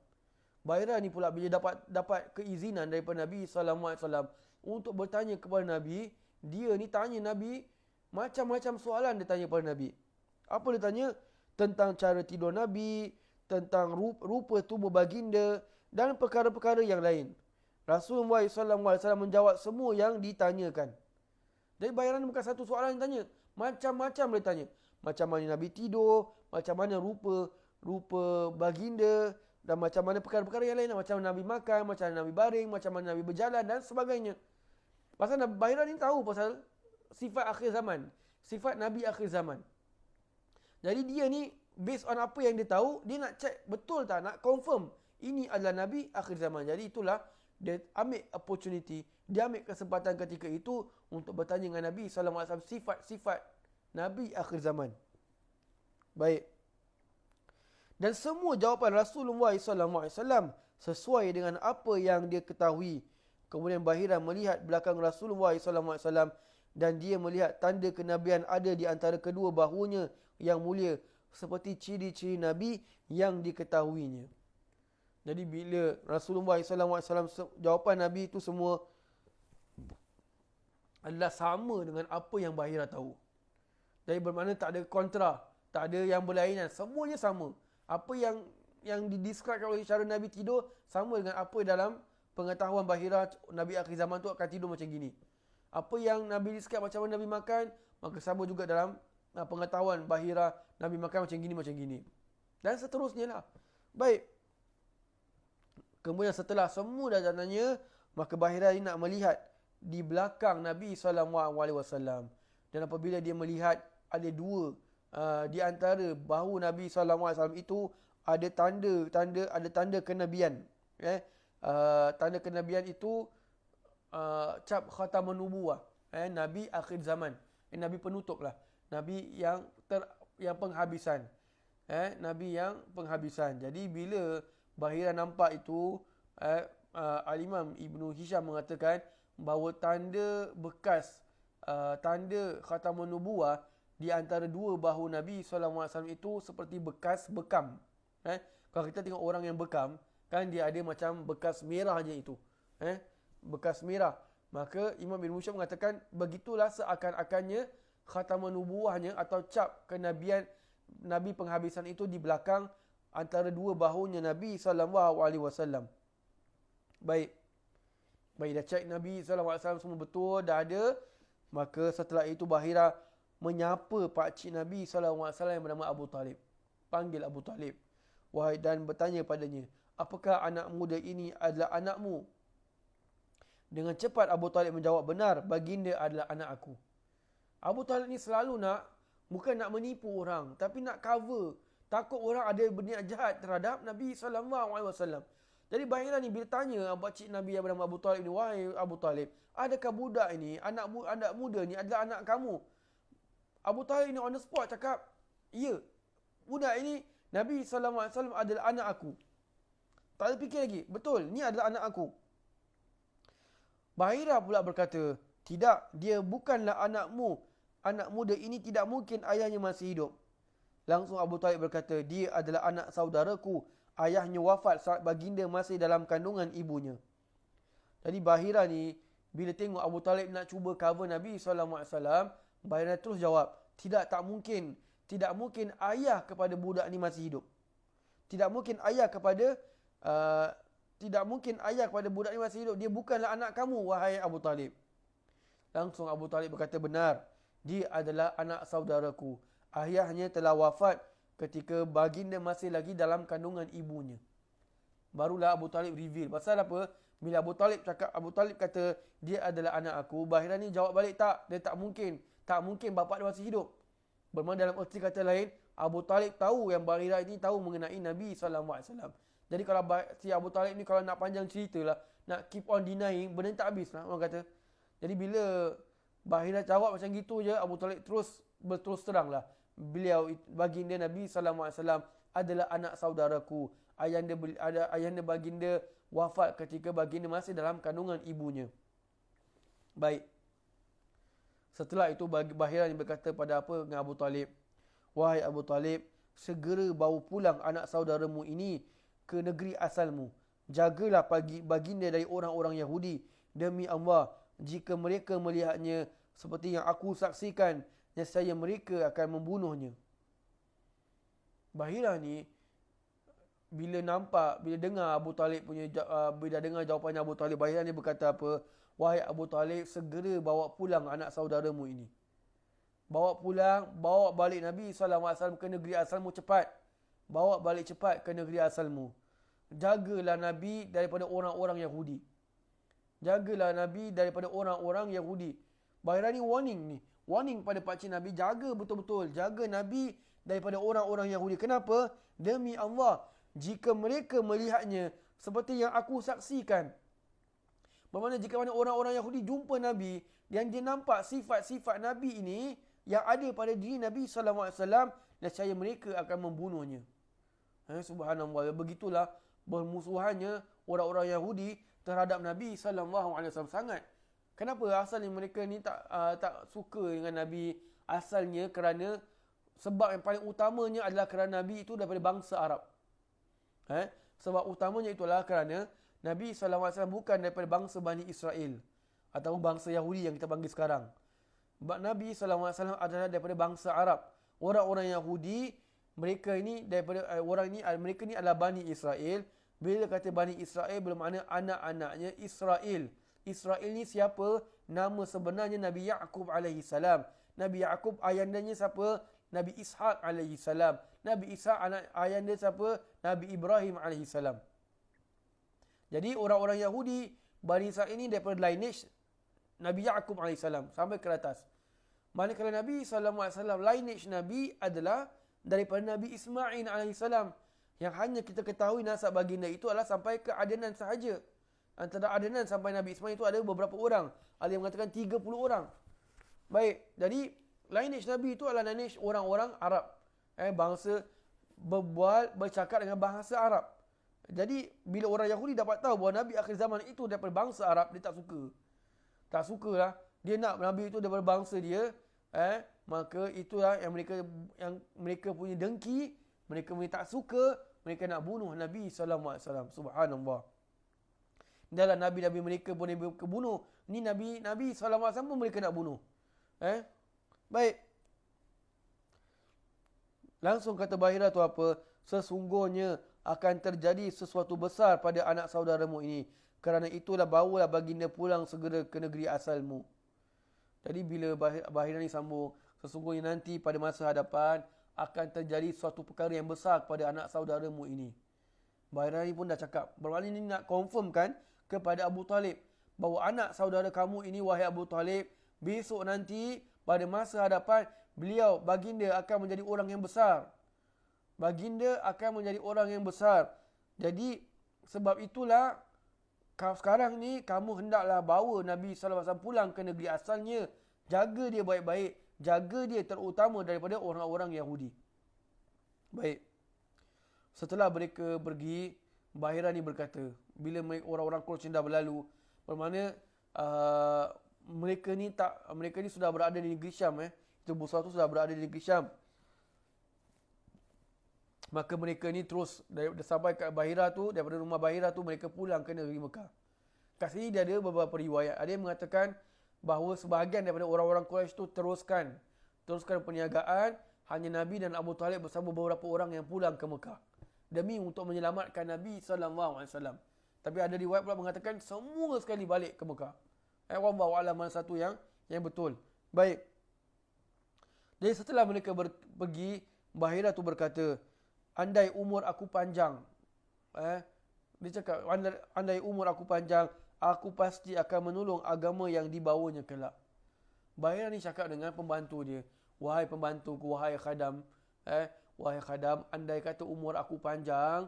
Bahira ni pula bila dapat keizinan daripada Nabi SAW untuk bertanya kepada Nabi, dia ni tanya Nabi macam-macam soalan dia tanya kepada Nabi. Apa dia tanya? Tentang cara tidur Nabi, tentang rupa tubuh baginda dan perkara-perkara yang lain. Rasulullah SAW menjawab semua yang ditanyakan. Jadi Bahira ni bukan satu soalan yang tanya, macam-macam dia tanya. Macam mana Nabi tidur, macam mana rupa baginda, dan macam mana perkara-perkara yang lain. Macam mana Nabi makan, macam mana Nabi baring, macam mana Nabi berjalan dan sebagainya. Pasal Bahira ni tahu pasal sifat akhir zaman, sifat Nabi akhir zaman. Jadi dia ni based on apa yang dia tahu, dia nak check betul tak, nak confirm ini adalah Nabi akhir zaman. Jadi itulah dia ambil opportunity, dia ambil kesempatan ketika itu untuk bertanya dengan Nabi SAW sifat-sifat Nabi akhir zaman. Baik. Dan semua jawapan Rasulullah SAW sesuai dengan apa yang dia ketahui. Kemudian Bahira melihat belakang Rasulullah SAW dan dia melihat tanda kenabian ada di antara kedua bahunya yang mulia seperti ciri-ciri Nabi yang diketahuinya. Jadi bila Rasulullah SAW jawapan Nabi itu semua adalah sama dengan apa yang Bahira tahu. Jadi bermakna tak ada kontra, tak ada yang berlainan, semuanya sama. Apa yang didescribe oleh cara Nabi tidur sama dengan apa dalam pengetahuan Bahira Nabi akhir zaman tu akan tidur macam gini. Apa yang Nabi describe macam mana Nabi makan, maka sama juga dalam pengetahuan Bahira Nabi makan macam gini. Dan seterusnya lah. Baik. Kemudian setelah semua dah tanya, maka Bahira ini nak melihat di belakang Nabi SAW. Dan apabila dia melihat ada dua di antara bahu Nabi SAW itu ada tanda kenabian. Tanda kenabian itu cap khatamun nubuwah. Nabi akhir zaman. Nabi penutup lah. Nabi yang penghabisan. Nabi yang penghabisan. Jadi bila Bahira nampak itu, Al-Imam Ibnu Hisham mengatakan bahawa tanda bekas tanda khatamun nubuwah di antara dua bahu Nabi SAW itu seperti bekas bekam. Kalau kita tengok orang yang bekam, kan dia ada macam bekas merah je itu. Bekas merah. Maka Imam Ibn Hisham mengatakan begitulah seakan-akannya khatamun nubuwahnya atau cap kenabian Nabi penghabisan itu di belakang antara dua bahunya Nabi SAW. Baik. Dah cek Nabi SAW semua betul, dah ada. Maka setelah itu Bahira menyapa pakcik Nabi SAW yang bernama Abu Talib. Panggil Abu Talib. Dan bertanya padanya, apakah anak muda ini adalah anakmu? Dengan cepat Abu Talib menjawab, benar, baginda adalah anak aku. Abu Talib ni selalu bukan nak menipu orang, tapi nak cover. Takut orang ada berniat jahat terhadap Nabi SAW. Jadi Bahira ni bila tanya pakcik Nabi yang bernama Abu Talib ni, wahai Abu Talib, adakah budak ini, anak muda ni adalah anak kamu? Abu Talib ni on the spot cakap, ya, budak ini Nabi SAW adalah anak aku. Tak ada fikir lagi, betul, ni adalah anak aku. Bahira pula berkata, tidak, dia bukanlah anakmu. Anak muda ini tidak mungkin ayahnya masih hidup. Langsung Abu Talib berkata, dia adalah anak saudaraku. Ayahnya wafat saat baginda masih dalam kandungan ibunya. Jadi Bahira ni, bila tengok Abu Talib nak cuba cover Nabi SAW, Bahira terus jawab, tak mungkin. Tidak mungkin ayah kepada budak ni masih hidup. Tidak mungkin ayah kepada budak ni masih hidup. Dia bukanlah anak kamu, wahai Abu Talib. Langsung Abu Talib berkata, benar. Dia adalah anak saudaraku. Ayahnya telah wafat ketika baginda masih lagi dalam kandungan ibunya. Barulah Abu Talib reveal. Pasal apa? Bila Abu Talib kata dia adalah anak aku, Bahira ni jawab balik tak, dia tak mungkin. Tak mungkin, bapak dia masih hidup. Bermakna dalam erti kata lain, Abu Talib tahu yang Bahira ini tahu mengenai Nabi SAW. Jadi kalau si Abu Talib ni kalau nak panjang cerita lah, nak keep on denying, benda ni tak habis lah orang kata. Jadi bila Bahira jawab macam gitu je, Abu Talib berterus terang lah. Beliau, baginda Nabi SAW adalah anak saudaraku. Ayahanda baginda wafat ketika baginda masih dalam kandungan ibunya. Baik. Setelah itu Bahira yang berkata pada apa dengan Abu Talib, wahai Abu Talib, segera bawa pulang anak saudaramu ini ke negeri asalmu. Jagalah baginda dari orang-orang Yahudi. Demi Allah, jika mereka melihatnya seperti yang aku saksikan, nescaya mereka akan membunuhnya. Bahira ni bila dengar Abu Talib bila dengar jawapannya Abu Talib, Bahira ni berkata apa? Wahai Abu Talib, segera bawa pulang anak saudaramu ini. Bawa balik Nabi SAW ke negeri asalmu cepat. Bawa balik cepat ke negeri asalmu. Jagalah Nabi daripada orang-orang Yahudi. Jagalah Nabi daripada orang-orang Yahudi. Bahira ni warning pada pakcik Nabi, jaga betul-betul. Jaga Nabi daripada orang-orang Yahudi. Kenapa? Demi Allah, jika mereka melihatnya seperti yang aku saksikan. Bermakna jika mana orang-orang Yahudi jumpa Nabi, yang dia nampak sifat-sifat Nabi ini yang ada pada diri Nabi SAW, nescaya mereka akan membunuhnya. Subhanallah. Begitulah bermusuhannya orang-orang Yahudi terhadap Nabi SAW sangat. Kenapa asalnya mereka ni tak suka dengan Nabi? Asalnya kerana sebab yang paling utamanya adalah kerana Nabi itu daripada bangsa Arab. Sebab utamanya itulah kerana Nabi SAW bukan daripada bangsa Bani Israel ataupun bangsa Yahudi yang kita panggil sekarang. Nabi SAW adalah daripada bangsa Arab. Orang-orang Yahudi, mereka ni adalah Bani Israel. Bila kata Bani Israel, bermakna anak-anaknya Israel. Israel ni siapa? Nama sebenarnya Nabi Ya'qub AS. Nabi Ya'qub ayandanya siapa? Nabi Ishaq AS. Nabi Ishaq ayanda siapa? Nabi Ibrahim AS. Jadi orang-orang Yahudi, Bani Israel ini daripada lineage Nabi Ya'qub AS sampai ke atas. Manakala Nabi SAW, lineage Nabi adalah daripada Nabi Ismail AS. Yang hanya kita ketahui nasab baginda itu adalah sampai ke Adnan sahaja. Antara Adnan sampai Nabi Ismail itu ada beberapa orang. Ada yang mengatakan 30 orang. Baik, jadi lineage Nabi itu adalah lineage orang-orang Arab. Bangsa bercakap dengan bahasa Arab. Jadi bila orang Yahudi dapat tahu bahawa Nabi akhir zaman itu daripada bangsa Arab, dia tak suka. Tak sukalah. Dia nak Nabi itu daripada bangsa dia. Maka itulah yang mereka punya dengki. Mereka tak suka. Mereka nak bunuh Nabi SAW. Subhanallah. Dalam Nabi-Nabi mereka pun mereka bunuh. Ni Nabi SAW pun mereka nak bunuh. Baik. Langsung kata Bahira tu apa? Sesungguhnya akan terjadi sesuatu besar pada anak saudaramu ini. Kerana itulah bawalah baginda pulang segera ke negeri asalmu. Jadi bila Bahira ni sambung, sesungguhnya nanti pada masa hadapan akan terjadi suatu perkara yang besar kepada anak saudaramu ini. Bahira ni pun dah cakap. Bermakna ni nak confirmkan kepada Abu Talib bahawa anak saudara kamu ini, wahai Abu Talib, besok nanti pada masa hadapan baginda akan menjadi orang yang besar. Baginda akan menjadi orang yang besar. Jadi sebab itulah sekarang ni kamu hendaklah bawa Nabi SAW pulang ke negeri asalnya. Jaga dia baik-baik. Jaga dia terutama daripada orang-orang Yahudi. Baik. Setelah mereka pergi, Bahira ni berkata, bila orang-orang Quraisy dah berlalu, bermakna mereka ni sudah berada di negeri Syam. Itu Busra tu sudah berada di negeri Syam. Maka mereka ni terus sampai ke Bahira tu, daripada rumah Bahira tu mereka pulang ke negeri Mekah. Kat sini dia ada beberapa riwayat. Ada yang mengatakan bahawa sebahagian daripada orang-orang Quraisy tu teruskan perniagaan, hanya Nabi dan Abu Talib bersama beberapa orang yang pulang ke Mekah demi untuk menyelamatkan Nabi SAW. Tapi ada riwayat pula mengatakan semua sekali balik ke Mekah. Wallahu a'lam mana satu yang betul. Baik. Jadi setelah mereka pergi, Bahira tu berkata, andai umur aku panjang, Dia cakap, andai umur aku panjang, aku pasti akan menolong agama yang dibawanya kelak. Bahira ni cakap dengan pembantu dia, wahai pembantuku, wahai khadam, wahai khadam, andai kata umur aku panjang,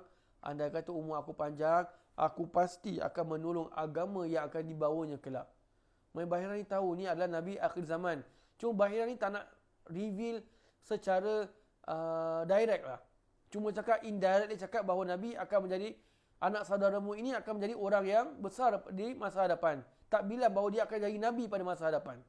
aku pasti akan menolong agama yang akan dibawanya kelak. Bahira ni tahu ni adalah Nabi akhir zaman. Cuma Bahira ni tak nak reveal secara direct lah. Cuma cakap indirect, dia cakap bahawa Nabi akan menjadi, anak saudaramu ini akan menjadi orang yang besar di masa hadapan. Tak bilang bahawa dia akan jadi Nabi pada masa hadapan.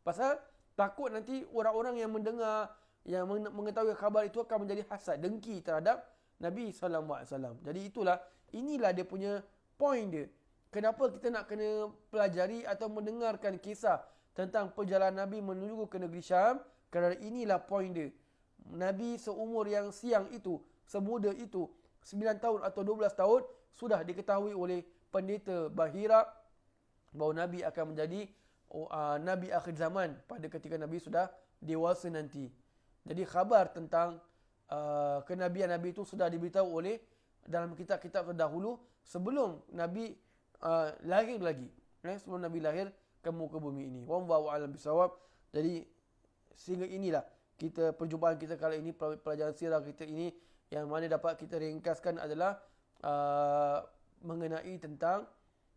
Pasal takut nanti orang-orang yang mendengar, yang mengetahui khabar itu akan menjadi hasad, dengki terhadap Nabi SAW. Jadi inilah dia punya point dia. Kenapa kita nak kena pelajari atau mendengarkan kisah tentang perjalanan Nabi menuju ke negeri Syam? Kerana inilah point dia. Nabi seumur yang siang itu, semuda itu, 9 tahun atau 12 tahun, sudah diketahui oleh pendeta Bahira bahawa Nabi akan menjadi Nabi akhir zaman pada ketika Nabi sudah dewasa nanti. Jadi khabar tentang kenabian Nabi itu sudah diberitahu oleh dalam kitab-kitab terdahulu sebelum Nabi lahir lagi. Sebelum Nabi lahir ke muka bumi ini. Wallahu a'lam bisawab. Jadi sehingga inilah perjumpaan kita kali ini, pelajaran sirah kita ini, yang mana dapat kita ringkaskan adalah mengenai tentang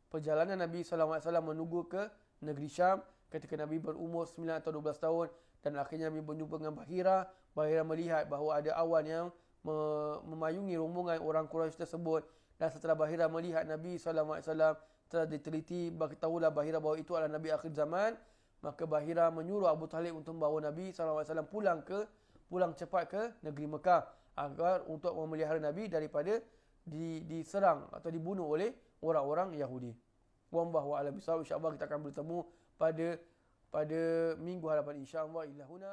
perjalanan Nabi SAW menuju ke negeri Syam ketika Nabi berumur 9 atau 12 tahun, dan akhirnya Nabi berjumpa dengan Bahira. Bahira melihat bahawa ada awan yang memayungi rombongan orang Quraisy tersebut, dan setelah Bahira melihat Nabi SAW telah diteliti, tahulah Bahira bahawa itu adalah Nabi akhir zaman, maka Bahira menyuruh Abu Talib untuk membawa Nabi SAW pulang cepat ke negeri Mekah, agar untuk memelihara Nabi daripada diserang atau dibunuh oleh orang-orang Yahudi. Wallahu a'lam bishawab. InsyaAllah kita akan bertemu pada minggu hadapan, insyaAllah. Ila huna.